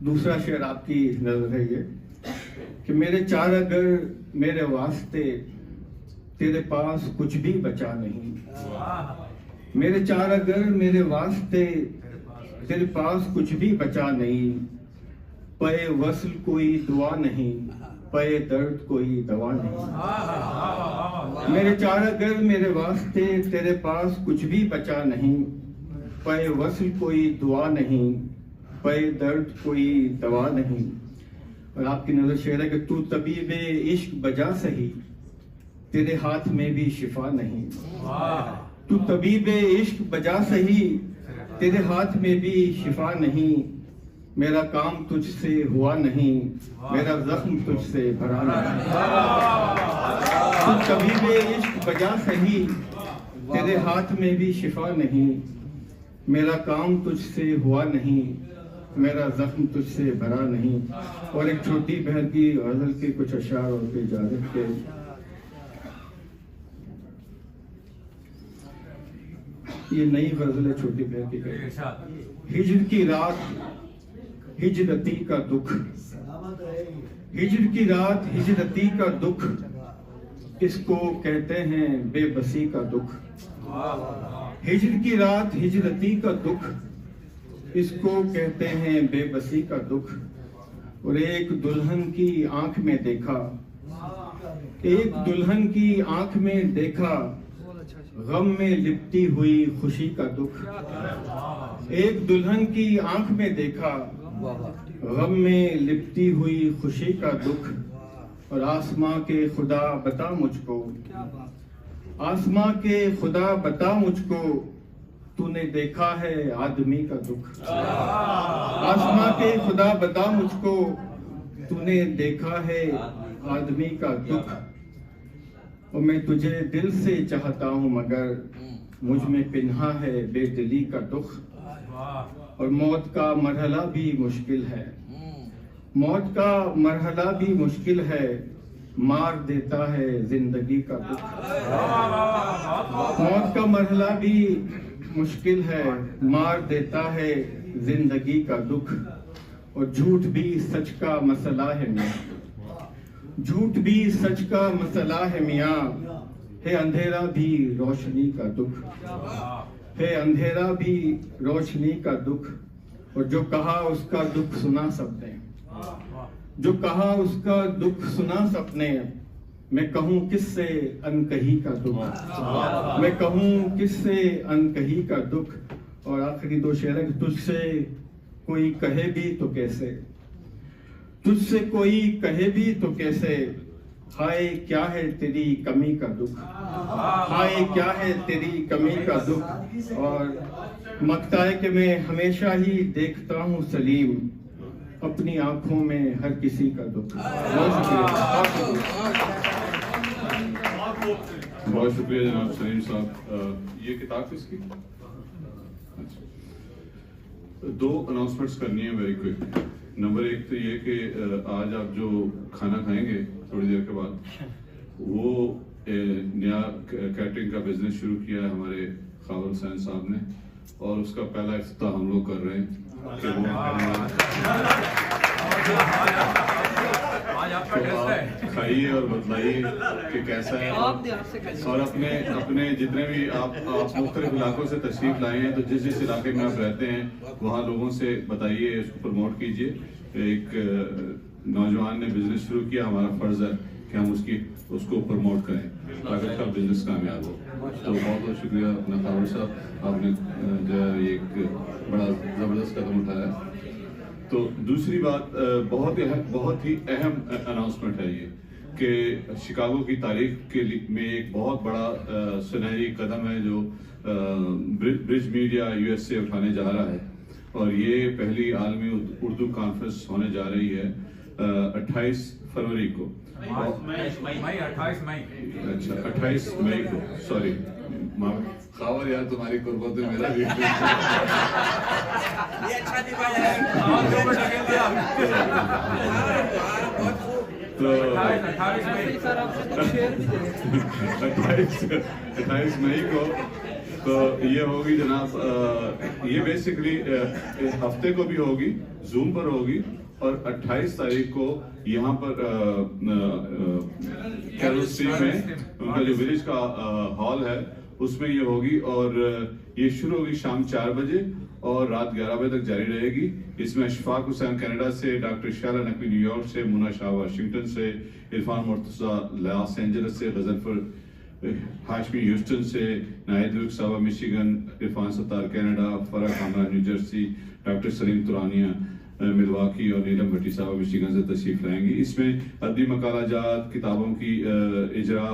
दूसरा शेर आपकी नजर है ये कि मेरे चार अगर मेरे वास्ते तेरे पास कुछ भी बचा नहीं, मेरे चार अगर मेरे वास्ते तेरे पास कुछ भी बचा नहीं, पे वसल कोई दुआ नहीं, पे दर्द कोई दवा नहीं। मेरे चार अगर मेरे वास्ते तेरे पास कुछ भी बचा नहीं, पे वसल कोई दुआ नहीं, पे दर्द कोई दवा नहीं। और आपकी नजर शेर है कि तू तबीबे इश्क बजा सही, तेरे हाथ में भी शिफा नहीं। तू तबीबे इश्क बजा सही, तेरे हाथ में भी शिफा नहीं। मेरा काम तुझसे हुआ नहीं, मेरा जख्म तुझसे भरा नहीं। तू तबीबे इश्क बजा सही, तेरे हाथ में भी शिफा नहीं। मेरा काम तुझसे हुआ नहीं, मेरा जख्म तुझसे भरा नहीं। और एक छोटी बहन की गजल के कुछ अशार और फिर इजाजत के। ये नई गजल है छोटी बहन की। हिज्र की रात हिजरती का दुख, हिज्र की रात हिजरती का दुख, इसको कहते हैं बेबसी का दुख। हिज्र की रात हिजरती का दुख, इसको कहते हैं बेबसी का दुख। और एक दुल्हन की आंख में देखा, एक दुल्हन की आंख में देखा, गम में लिपटी हुई खुशी का दुख। एक दुल्हन की आंख में देखा, गम में लिपटी हुई खुशी का दुख। और आसमां के खुदा बता मुझको, आसमां के खुदा बता मुझको, तूने देखा है आदमी का दुख। आसमां के खुदा बता मुझको, तूने देखा है आदमी का दुख। और मैं तुझे दिल से चाहता हूँ मगर मुझ में पिन्हा है बेदिली का दुख। और मौत का मरहला भी मुश्किल है, मौत का मरहला भी मुश्किल है, मार देता है जिंदगी का दुख। मौत का मरहला भी मुश्किल है, मार देता है जिंदगी का दुख। और झूठ भी सच का मसला है मियां, झूठ भी सच का मसला है मियां, है अंधेरा भी रोशनी का दुख, है अंधेरा भी रोशनी का दुख। और जो कहा उसका दुख सुना सबने, जो कहा उसका दुख सुना सबने, मैं कहूँ किससे अनकही का दुख, मैं कहूँ किससे अनकही का दुख। और आखिरी दो शेर है, तुझसे कोई कहे भी तो कैसे, तुझसे कोई कहे भी तो कैसे, हाय क्या है तेरी कमी का दुख, हाय क्या है तेरी कमी का दुख। और मकता है कि मैं हमेशा ही देखता हूँ सलीम, अपनी आंखों में हर किसी का दुख। बहुत शुक्रिया जनाब सलीम साहब। ये किताब किसकी? दो अनाउंसमेंट्स करनी है वेरी क्विक। नंबर एक तो ये कि आज आप जो खाना खाएंगे थोड़ी देर के बाद, वो नया कैटरिंग का बिजनेस शुरू किया है हमारे खावर हुसैन साहब ने, और उसका पहला इफ्तिताह हम लोग कर रहे हैं। खाइए और बतलाइए कि कैसा है, और अपने जितने भी आप मुख्तलिफ इलाकों से तशरीफ लाए हैं, तो जिस जिस इलाके में आप रहते हैं वहाँ लोगों से बताइए, इसको प्रमोट कीजिए। एक नौजवान ने बिजनेस शुरू किया, हमारा फर्ज है कि हम उसको प्रमोट करें ताकि उसका बिजनेस कामयाब हो। तो बहुत बहुत शुक्रिया अपना खावर साहब, आपने जो है एक बड़ा ज़बरदस्त कदम उठाया। तो दूसरी बात बहुत ही अहम अनाउंसमेंट है ये कि शिकागो की तारीख के में एक बहुत बड़ा सुनहरी कदम है जो ब्रिज मीडिया यूएसए उठाने जा रहा है। और ये पहली आलमी उर्दू कॉन्फ्रेंस होने जा रही है 28 फरवरी को, 28 मई। अच्छा 28 मई को, सॉरी खावर यार, तुम्हारी कुर्बत में मेरा भी तो 28 मई को तो ये होगी जनाब, ये बेसिकली हफ्ते को भी होगी, जूम पर होगी, और 28 तारीख को यहाँ पर कैरोल स्ट्रीट में उनका जो विलेज का हॉल है उसमें ये होगी, और ये शुरू होगी शाम 4 बजे और रात 11 बजे तक जारी रहेगी। इसमें अशफाक हुसैन कनाडा से, डॉक्टर शाला नकवी न्यूयॉर्क से, मुन्ना शाह वाशिंगटन से, इरफान मुर्तजा लॉस एंजल्स से, गजनफर हाशमी ह्यूस्टन से, नाहिद लुक सावा Michigan, Irfan Sattar Canada, Farah Kamran New Jersey, doctor Salim Turania Milwaukee और नीलम भट्टी साहब मिशिगन से तशरीफ लाएंगी। इसमें अदबी मकालाजात, किताबों की इजरा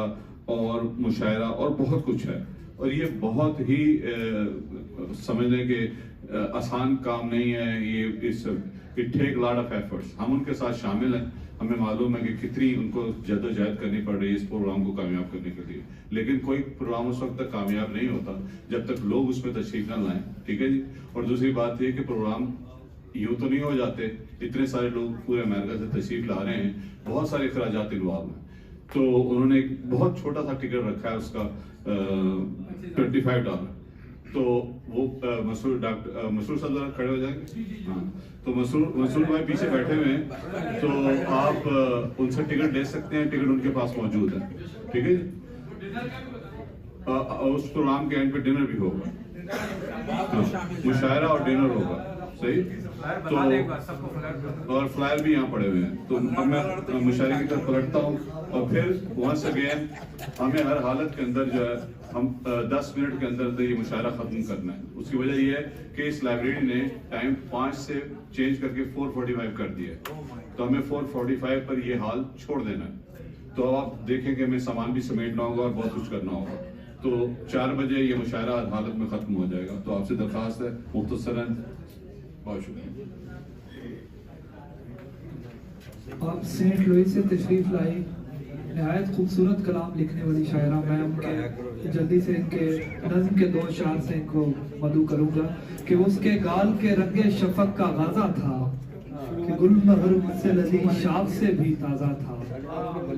और मुशायरा और बहुत कुछ है, और ये बहुत ही समझने के आसान काम नहीं है। It take lot of efforts. हम उनके साथ शामिल हैं, हमें मालूम है कि कितनी उनको जद्दोजहद करनी पड़ रही है इस प्रोग्राम को कामयाब करने के लिए, लेकिन कोई प्रोग्राम उस वक्त तक कामयाब नहीं होता जब तक लोग उसमें तशरीफ न लाएं, ठीक है जी। और दूसरी बात यह कि प्रोग्राम यूं तो नहीं हो जाते, इतने सारे लोग पूरे अमेरिका से तशरीफ ला रहे हैं, बहुत सारे अखराजात इन्वॉल्व हैं, तो उन्होंने एक बहुत छोटा सा टिकट रखा है उसका $25। तो वो मसूर साहब जरा खड़े हो जाएंगे, हाँ, तो मसूर भाई पीछे बैठे हुए हैं, तो आप उनसे टिकट ले सकते हैं, टिकट उनके पास मौजूद है, ठीक है जी। उस प्रोग्राम के एंड पे डिनर भी होगा, हाँ, मुशायरा और डिनर होगा, सही। तो और फ्लायर भी यहाँ पड़े हुए हैं, तो अब मैं मुशायरे की तरफ पलटता हूँ, और फिर वंस अगेन हमें हर हालत के अंदर जो है हम 10 मिनट के अंदर ये मुशायरा खत्म करना है। उसकी वजह ये है कि इस लाइब्रेरी ने टाइम 5 से चेंज करके 4:45 कर दिया है, तो हमें 4:45 पर ये हाल छोड़ देना है। तो अब आप देखें कि हमें सामान भी समेटना होगा और बहुत कुछ करना होगा, तो 4 बजे ये मुशायरा हालत में खत्म हो जाएगा। तो आपसे दरख्वास्त है मुख्तसरन, बहुत शुक्रिया। आप सेंट लुइस से तशरीफ लाई, नहायत खूबसूरत कलाम लिखने वाली शायरा। मैं उनके जल्दी से इनके नज़्म के 2 शार से इनको मदू करूँगा कि उसके गाल के रंगे शफक का गाजा था, कि गुल महर से लजी शाब से भी ताज़ा था,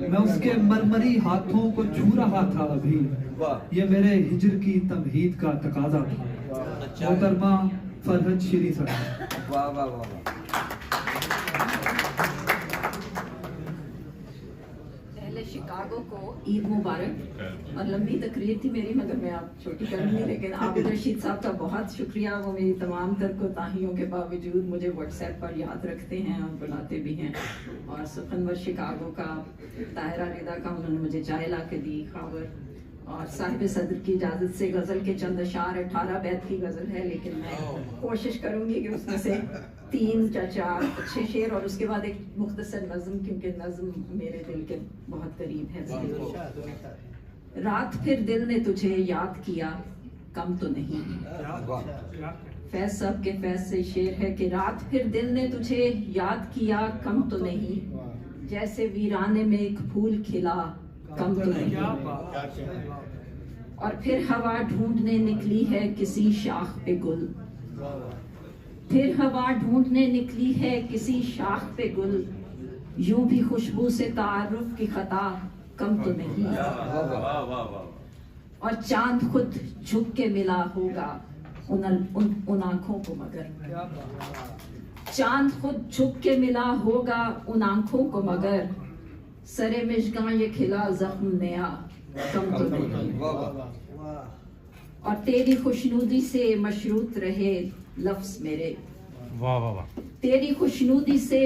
मैं उसके मरमरी हाथों को छू रहा था अभी, ये मेरे हिजर की तमहीद का तकाजा था। मोहतरमा फरहत श्री साहब। वाह वाह वाह। शिकागो को ईद मुबारक। और लंबी तकरीर थी मेरी, मगर मैं आप छोटी करूंगी, लेकिन आबिद रशीद साहब का बहुत शुक्रिया, वो मेरी तमाम तर कोताहियों के बावजूद मुझे व्हाट्सएप पर याद रखते हैं और बुलाते भी हैं। और सुखनवर शिकागो का ताहिरा रिदा का उन्होंने मुझे चाय ला के दी, खबर। और साहिब सदर की इजाज़त से गज़ल के चंद अशार, 18 बैत की गज़ल है, लेकिन मैं कोशिश करूंगी कि उसमें से 3 या 4 अच्छे शेर और उसके बाद एक मुख्तसर नज़्म, क्योंकि नज़्म मेरे दिल के बहुत करीब है। रात फिर दिल ने तुझे याद किया, कम तो नहीं। फैज साहब के फैज से शेर है कि रात फिर दिल ने तुझे याद किया, कम तो नहीं। जैसे वीराने में एक फूल खिला, कम तो नहीं। और फिर हवा ढूंढने निकली है किसी शाख पे गुल, फिर हवा ढूंढने निकली है किसी शाख पे गुल। यूं भी खुशबू से तारुफ की खता, कम तो नहीं। और चांद खुद झुक के मिला होगा उन आंखों को मगर, चांद खुद झुक के मिला होगा उन आंखों को मगर। सरे मिशगां ये खिला जख्म नया, कम तो नहीं। और तेरी खुशनुदी से मशरूत रहे लफ्ज मेरे, वाह वाह वाह। तेरी खुशनुदी से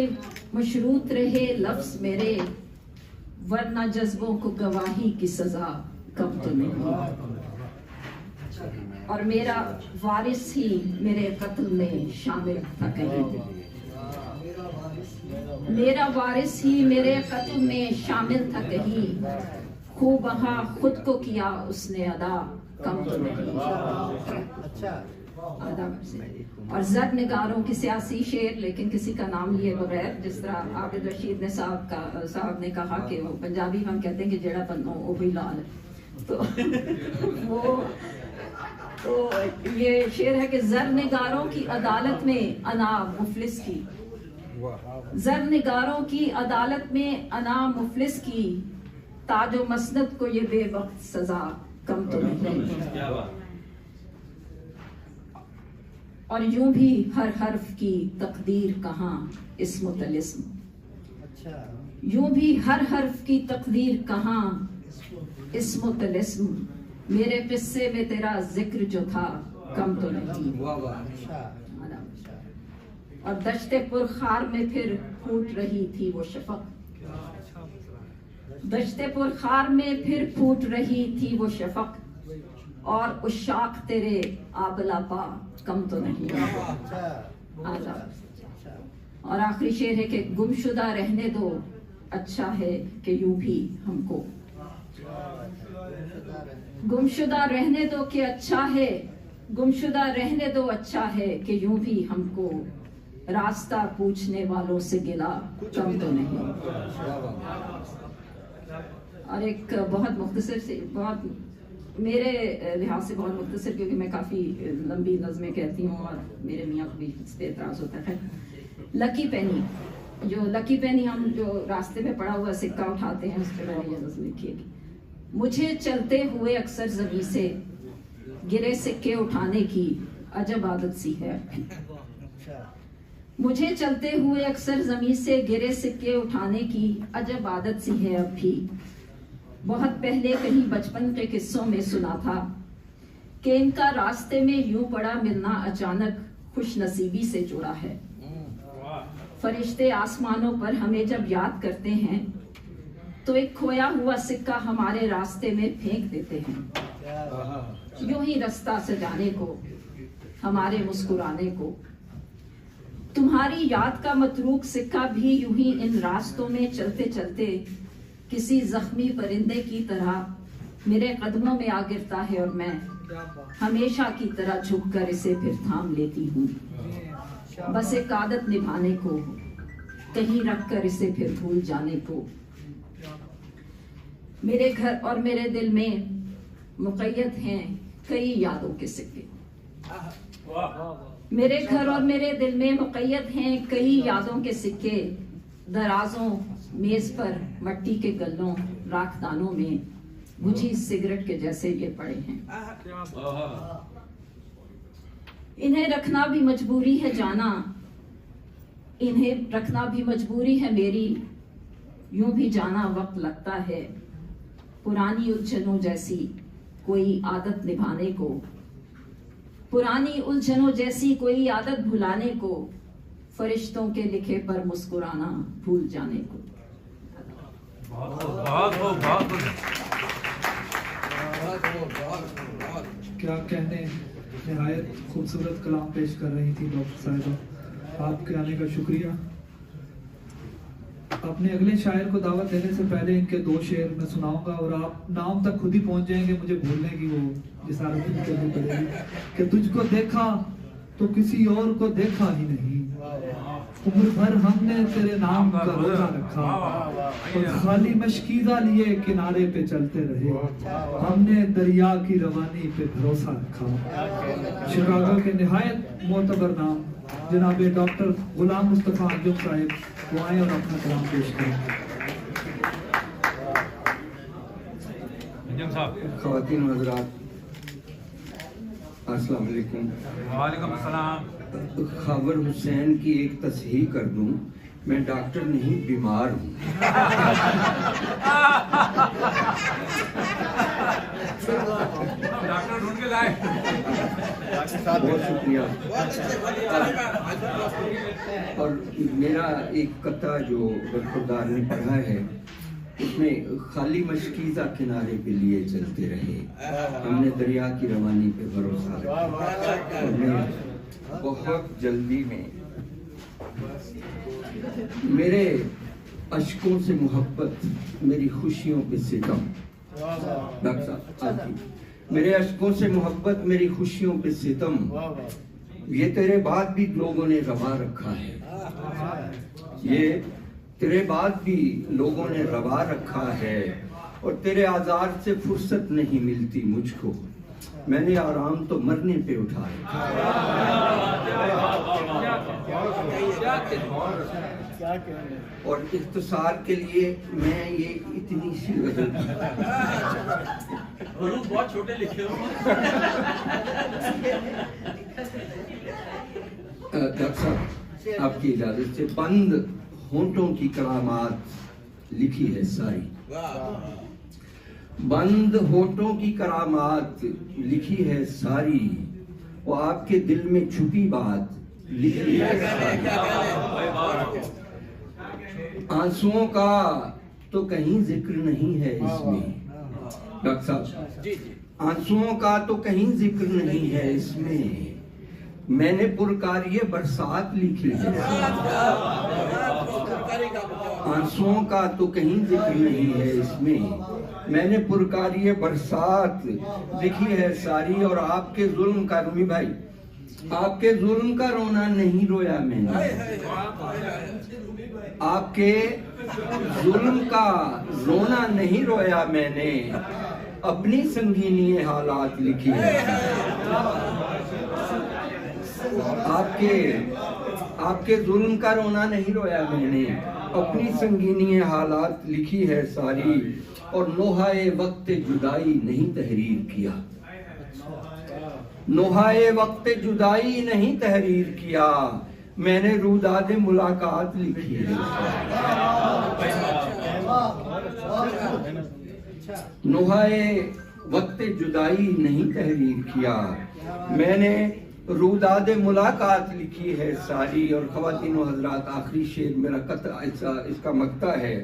मशरूत रहे लफ्ज मेरे, वरना जज्बों को गवाही की सजा, कम तो नहीं। और मेरा वारिस ही मेरे कत्ल में शामिल था कहीं, मेरा वारिस ही मेरे कत्ल में शामिल था कहीं। खूब बहा खुद को किया उसने अदा, कम तो नहीं। और जद निगारों की सियासी शेर, लेकिन किसी का नाम लिए बगैर, जिस तरह आबिद रशीद ने साहब ने कहा कि वो पंजाबी में हम कहते हैं कि जेड़ा पन्नो वो भी लाल, तो वो तो ये शेर है कि जर निगारों की अदालत में अना मुफलिस की, जरनिगारों की अदालत में अना मुफलिस की, ताजो मसनद को ये बेवक्त सजा कम तो नहीं। और यूं भी हर हर्फ की तकदीर कहाँ इस्म तलिस्म, यूं भी हर हर्फ की तकदीर कहाँ इस्म तलिस्म, मेरे किस्से में तेरा जिक्र जो था कम तो नहीं। और दश्ते पुरखार में फिर फूट रही थी वो शफक, दश्ते पुरखार में फिर फूट रही थी वो शफक, और उशाक तेरे आबलापा कम तो नहीं। और आखिरी शेर है कि गुमशुदा रहने दो अच्छा है कि यूं भी हमको, गुमशुदा रहने दो कि अच्छा है, गुमशुदा रहने दो अच्छा है कि यूं भी हमको, रास्ता पूछने वालों से गिला कम तो नहीं। और एक बहुत मुख्तसर से, बहुत मेरे लिहाज से बहुत मुख्तसर, क्योंकि मैं काफ़ी लंबी नज़में कहती हूँ और मेरे मियाँ को भी इस पर एतराज़ होता है। लकी पेनी, जो लकी पेनी हम जो रास्ते में पड़ा हुआ सिक्का उठाते हैं, उस पर मैंने ये नज़म लिखी है। मुझे चलते हुए अक्सर ज़मीन से गिरे सिक्के उठाने की अजब आदत सी है, मुझे चलते हुए अक्सर जमीन से गिरे सिक्के उठाने की अजब आदत सी है अब भी। बहुत पहले कहीं बचपन के किस्सों में सुना था कि इनका रास्ते में यूं पड़ा मिलना अचानक खुश नसीबी से जुड़ा है। फरिश्ते आसमानों पर हमें जब याद करते हैं तो एक खोया हुआ सिक्का हमारे रास्ते में फेंक देते हैं, यूं ही रास्ता सजाने को, हमारे मुस्कुराने को। तुम्हारी याद का मतरूक सिक्का भी यूं ही इन रास्तों में चलते चलते किसी जख्मी परिंदे की तरह मेरे कदमों में आ गिरता है, और मैं हमेशा की तरह झुककर इसे फिर थाम लेती हूँ। बस एक आदत निभाने को, कहीं रखकर इसे फिर भूल जाने को। मेरे घर और मेरे दिल में मुक़य्यद हैं कई यादों के सिक्के, मेरे घर और मेरे दिल में मुक़य्यद हैं कई यादों के सिक्के। दराजों मेज पर मट्टी के गल्लों राखदानों में बुझी सिगरेट के जैसे ये पड़े हैं। इन्हें रखना भी मजबूरी है जाना, इन्हें रखना भी मजबूरी है मेरी, यूं भी जाना वक्त लगता है। पुरानी उलझनों जैसी कोई आदत निभाने को, पुरानी उलझनों जैसी कोई आदत भुलाने को, फरिश्तों के लिखे पर मुस्कुराना भूल जाने को। क्या कहने, निहायत खूबसूरत कलाम पेश कर रही थी डॉक्टर साहिबा, आपके आने का शुक्रिया। अपने अगले शायर को दावत देने से पहले इनके दो शेर मैं सुनाऊंगा और आप नाम तक खुद ही पहुंच जाएंगे, मुझे भूलने की वो जिसारत नहीं करनी पड़ेगी। कि तुझको देखा तो किसी और को देखा ही नहीं, उम्र भर हमने तेरे नाम का रोजा रखा, और खाली मशकीज़ा लिए किनारे पे चलते रहे, हमने दरिया की रवानी पे भरोसा रखा। शिकागो के निहायत मोतबर नाम जनाब डॉक्टर गुलाम मुस्तफ़ा अंजुम साहिब वो आए और अपना कलाम पेश करें। ख़वातीन हज़रात, अस्सलाम वालेकुम। वालेकुम अस्सलाम। खबर हुसैन की एक तस्हीह कर दूं, मैं डॉक्टर नहीं बीमार हूँ। डॉक्टर ढूंढ के लाए। बहुत शुक्रिया। और मेरा एक कथा जो बरखुरदार ने पढ़ा है उसमें खाली मशकीज़ा किनारे पे लिए चलते रहे, हमने दरिया की रवानी पे भरोसा रखा, हमने बहुत जल्दी में मेरे अश्कों से मोहब्बत, मेरी खुशियों पे सितम। डॉक्टर साहब, मेरे अश्कों से मोहब्बत, मेरी खुशियों पे सितम, ये तेरे बाद भी लोगों ने रवा रखा है, ये तेरे बाद भी लोगों ने रवा रखा है, और तेरे आज़ार से फुर्सत नहीं मिलती मुझको, मैंने आराम तो मरने पे उठाया। और इख्तिसार के लिए मैं ये इतनी सी गजल बहुत छोटे लिखे हो। डॉक्टर साहब आपकी इजाजत से, बंद होंठों की करामात लिखी है सारी, बंद होठों की करामात लिखी है सारी, वो आपके दिल में छुपी बात लिखी है सारी। आंसुओं का तो कहीं जिक्र नहीं है इसमें, डॉक्टर साहब आंसुओं का तो कहीं जिक्र नहीं है इसमें, मैंने पुरकारिये बरसात लिखी है। आंसुओं का तो कहीं जिक्र नहीं है इसमें, मैंने पुरकारिये बरसात लिखी है सारी। और आपके जुल्म का, रूमी भाई, आपके जुल्म का रोना नहीं रोया मैंने, आपके जुल्म का रोना नहीं रोया मैंने, अपनी संगीनी हालात लिखी है। आपके जुल्म का रोना नहीं रोया मैंने, अपनी संगीनी हालात लिखी है सारी। और नोहाए वक्त जुदाई नहीं तहरीर किया, नोहाए वक्त जुदाई नहीं तहरीर किया, मैंने रूदाद मुलाकात लिखी है। नोहाए वक्त जुदाई नहीं तहरीर किया, मैंने रूदाद मुलाकात लिखी है सारी। और ख़वातीनो हज़रात, आखिरी शेर मेरा कतरा इसका मकता है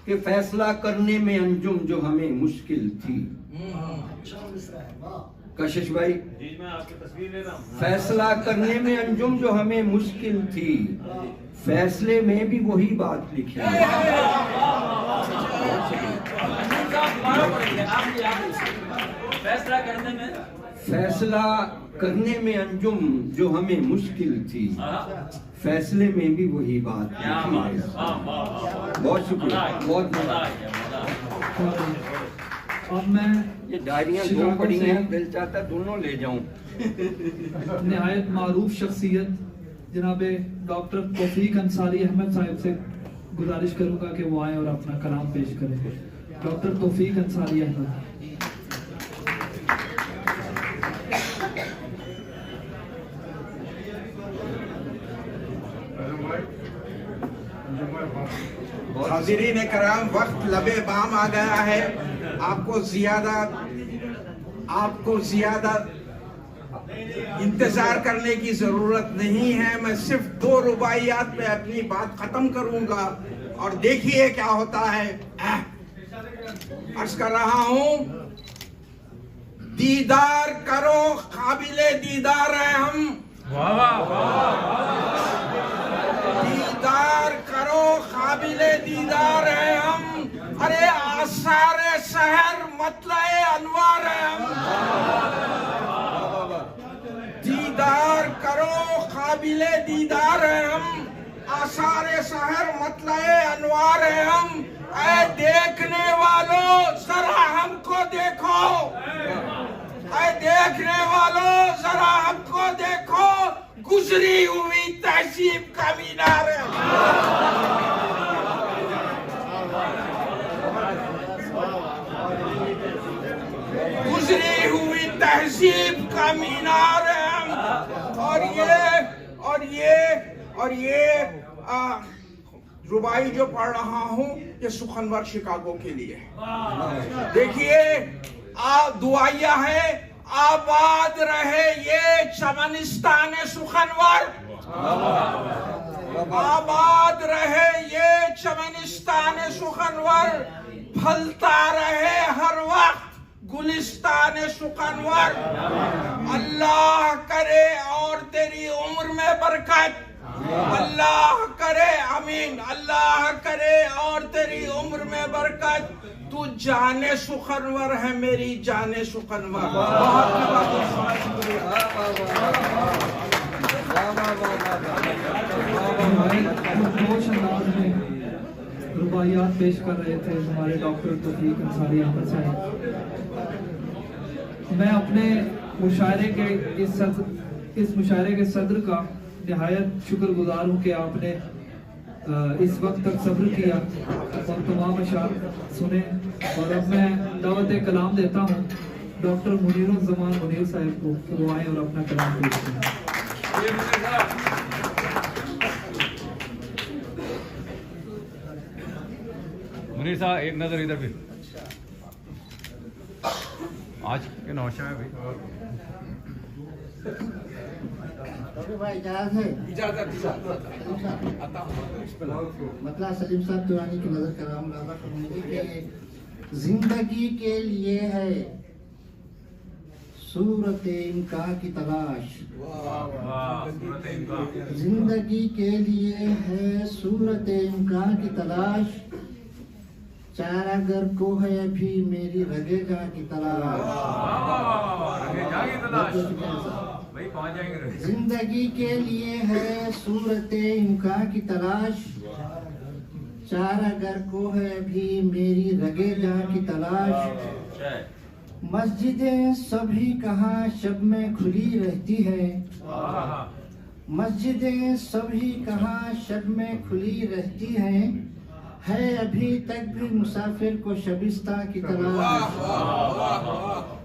कि फैसला करने में अंजुम जो हमें मुश्किल थी, कशिश भाई, फैसला करने में अंजुम जो हमें मुश्किल थी, फैसले में भी वही बात लिखी है। फैसला करने में अंजुम जो हमें मुश्किल थी, फैसले में भी वही बात लिखी है। बहुत शुक्रिया, बहुत अब मैं ये डायरियां दो पड़ी हैं, दिल चाहता दोनों ले जाऊं। निहायत मारूफ शख्सियत जनाब डॉक्टर तौफीक अंसारी अहमद साहब से गुजारिश करूंगा कि वो आए और अपना कलाम पेश करें। डॉक्टर तौफीक अंसारी अहमद। हाज़िरीन कराम, वक्त लबे बाम आ गया है। आपको ज्यादा इंतजार करने की जरूरत नहीं है। मैं सिर्फ 2 रुबाइयात में अपनी बात खत्म करूंगा और देखिए क्या होता है। अर्ज कर रहा हूं, दीदार करो, काबिले दीदार है हम। दीदार करो, काबिले दीदार है हम। अरे आसारे शहर मतलए अनवार है हम। दीदार करो, काबिले दीदार है हम। आसारे शहर मतलए अनवार है हम। ऐ देखने वालों जरा हमको देखो, ऐ देखने वालों जरा हमको देखो, गुजरी हुई तहजीब का मीनार है। गुजरी हुई तहजीब का मीनार है। और ये रुबाई जो पढ़ रहा हूँ, ये सुखनवर शिकागो के लिए। देखिए, दुआया है, आबाद रहे ये चमनिस्तान सुखनवर, आबाद रहे ये चमनिस्तान सुखनवर, फलता रहे हर वक्त गुलिस्तान सुखनवर। अल्लाह करे और तेरी उम्र में बरकत, अल्लाह करे, आमीन, अल्लाह करे और तेरी उम्र में बरकत। तू जाने सुखनवर है, मेरी जाने सुखनवर। रुबाइयात पेश कर रहे थे हमारे डॉक्टर तौफीक अंसारी अहमद साहब। मैं अपने मुशायरे के इस मुशायरे के सदर का निहायत शुक्रगुजार हूँ कि आपने इस वक्त तक सब्र किया और तमाम अशार सुने। और अब मैं दावत कलाम देता हूँ डॉक्टर मुनीरुज़्ज़मान मुनीर साहब को कि वो आए और अपना कलाम पेश करें। मुनीर साहब एक नजर इधर भी आज के नौशा है भाई इजाजत है मतलब सलीम साहब दुरानी की नजर कराम लादा फरमाएंगे कि जिंदगी के लिए है सूरत इनका की तलाश, जिंदगी के लिए है सूरत इनका की तलाश, चारागर को है अभी मेरी रगेगा की तलाश। जिंदगी के लिए है सूरत इनका की तलाश, चारागर को है अभी मेरी रगेगा की तलाश। मस्जिदें सभी कहाँ शब में खुली रहती है, मस्जिदें सभी कहाँ शब में खुली रहती है अभी तक भी मुसाफिर को शबिस्ता की तलाश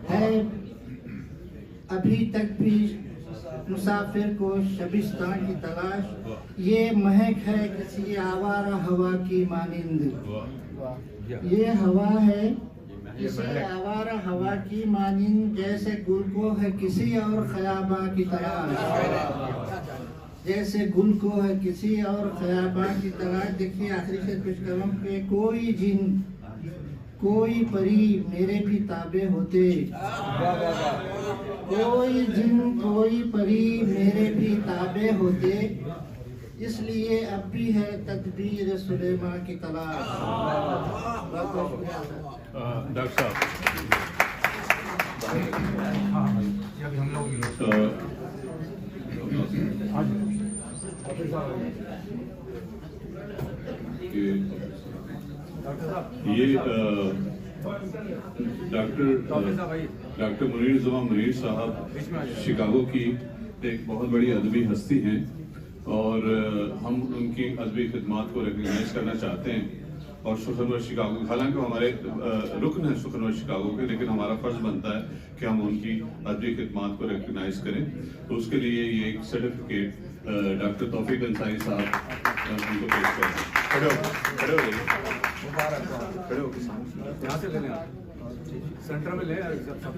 है, अभी तक भी मुसाफिर को शबिस्ता की तलाश। ये महक है किसी आवारा हवा की मानिंद, ये हवा है किसी आवारा हवा की मानिंद, जैसे गुल को है किसी और खयाबा की तलाश, जैसे गुल को है किसी और खयाबा की तलाश। देखिए आखिरी से कुछ कलम पे कोई जिन कोई परी मेरे भी ताबे होते, कोई जिन कोई परी मेरे भी ताबे होते, इसलिए अब भी है तदबीर सुलेमा की तलाश। डॉक्टर साहब ये डॉक्टर मुनीरुज़्ज़मान मुनीर साहब शिकागो की एक बहुत बड़ी अदबी हस्ती हैं और हम उनकी अदबी खिदमात को रिकग्नाइज करना चाहते हैं। और सुखनवर शिकागो, हालांकि हमारे रुकन है सुखनवर शिकागो के, लेकिन हमारा फर्ज बनता है कि हम उनकी अदबी खिदमात को रिकग्नाइज करें। तो उसके लिए ये एक सर्टिफिकेट डॉक्टर तौफीक अंसारी साहब उनको पेश करें। खड़े हो खड़े हो यहाँ से ले लें, सेंटर में ले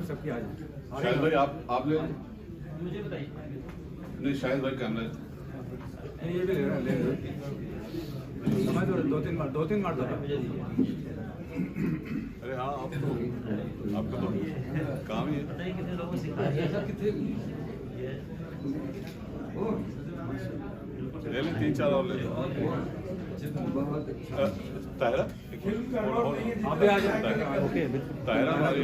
सबकी आ जाए। शाहिद भाई आप ले मुझे बताइए। नहीं शाहिद भाई कैमरा ये भी ले समझ दो तीन बार दो। अरे हाँ आपका तो काम ही है। ले लें 3-4 और ले ताहिरा आप भी आ जाए। ओके ताहिरा हमारी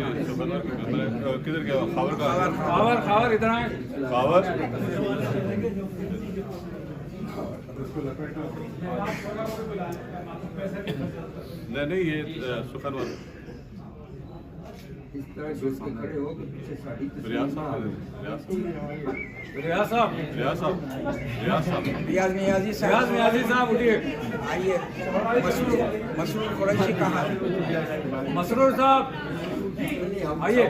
किधर गया? खावर इधर आए। खावर नहीं ये सुखनवर रियाज मियाजी साहब उठिए, आइए। मसरूर कुरैशी कहाँ है? मसरूर साहब आइए।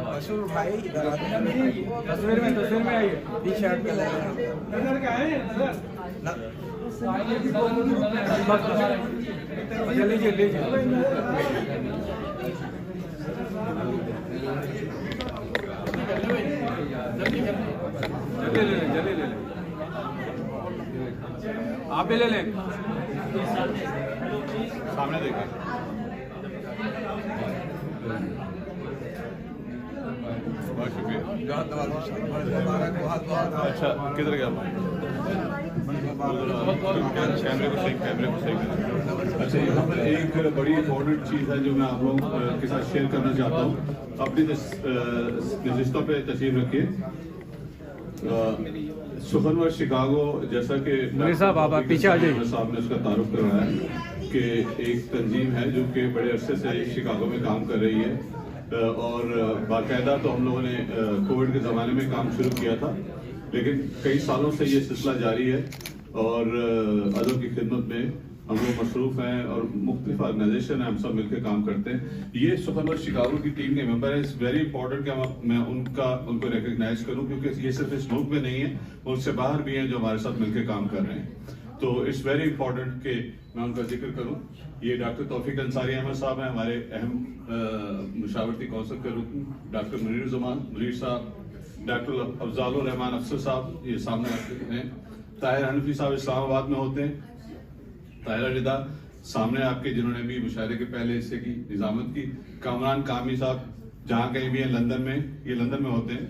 मसरूर भाई तस्वीर में आइए। टी शर्ट में लीजिए जल्दी ले आप भी ले लें। सामने देखें। बहुत शुक्रिया। अच्छा किधर गया? कैमरे को सही अच्छा यहाँ पर एक बड़ी इम्पोर्टेंट चीज़ है जो मैं आप लोगों के साथ शेयर करना चाहता हूँ। अपनी नशिस्तों पे तशरीफ रखिए। सुखनवर शिकागो, जैसा कि साहब आप पीछे आ जाइए, साहब ने उसका तारुफ करवाया कि एक तंजीम है जो कि बड़े अरसे से शिकागो में काम कर रही है और बाकायदा तो हम लोगों ने कोविड के ज़माने में काम शुरू किया था, लेकिन कई सालों से ये सिलसिला जारी है और अदब की खिदमत में हम लोग मसरूफ हैं और मुख्तलिफ ऑर्गेनाइजेशन है, हम सब मिलकर काम करते हैं। ये सुखनवर शिकागो की टीम के मेंबर है। इट्स वेरी इंपॉर्टेंट कि मैं उनको रिकग्नाइज करूं, क्योंकि ये सिर्फ इस मुल्क में नहीं है, उससे बाहर भी हैं जो हमारे साथ मिलकर काम कर रहे हैं। तो इट्स वेरी इंपॉर्टेंट कि मैं उनका जिक्र करूं। ये डॉक्टर तौफीक अंसारी अहमद साहब हैं, हमारे अहम मुशावरती कौंसिल के रुकन, डॉक्टर मुनीर साहब, डॉक्टर अफजालुर रहमान अफसर साहब ये सामने हैं, ताहिर हनफी साहब इस्लामाबाद में होते हैं, ताहिरा रिदा सामने आपके जिन्होंने भी मुशायरे के पहले हिस्से की निजामत की, कामरान कामी साहब जहाँ कहीं भी हैं लंदन में, ये लंदन में होते हैं,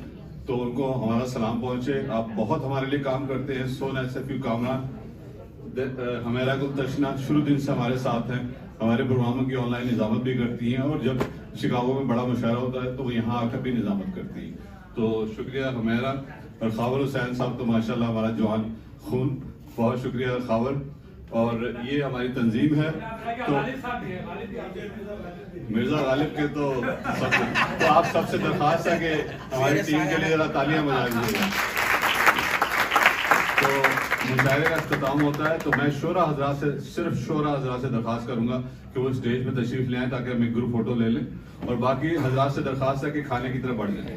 तो उनको हमारा सलाम पहुंचे। आप बहुत हमारे लिए काम करते हैं। So nice of you Kamran. Humera Gul Tashna शुरू दिन से हमारे साथ हैं, हमारे प्रोग्रामों की ऑनलाइन निजामत भी करती हैं और जब शिकागो में बड़ा मुशायरा होता है तो वो यहाँ आकर भी निजामत करती हैं। तो शुक्रिया हमेरा। और खावर हुसैन साहब तो माशाल्लाह हमारा जवान खून, बहुत शुक्रिया खावर। और ये हमारी तंजीम है, तो मिर्जा गालिब के तो आप सबसे दरख्वास्त है कि हमारी टीम के लिए जरा तालियां बजा दीजिएगा। तो मुशायरे का इख्तिताम होता है, तो मैं शोरा हजरात से, सिर्फ शोरा हजरात से दरख्वास्त करूंगा कि वो स्टेज पे तशरीफ ले आए ताकि हम एक ग्रुप फोटो ले लें, और बाकी हजरात से दरख्वास्त है कि खाने की तरफ बढ़ जाए।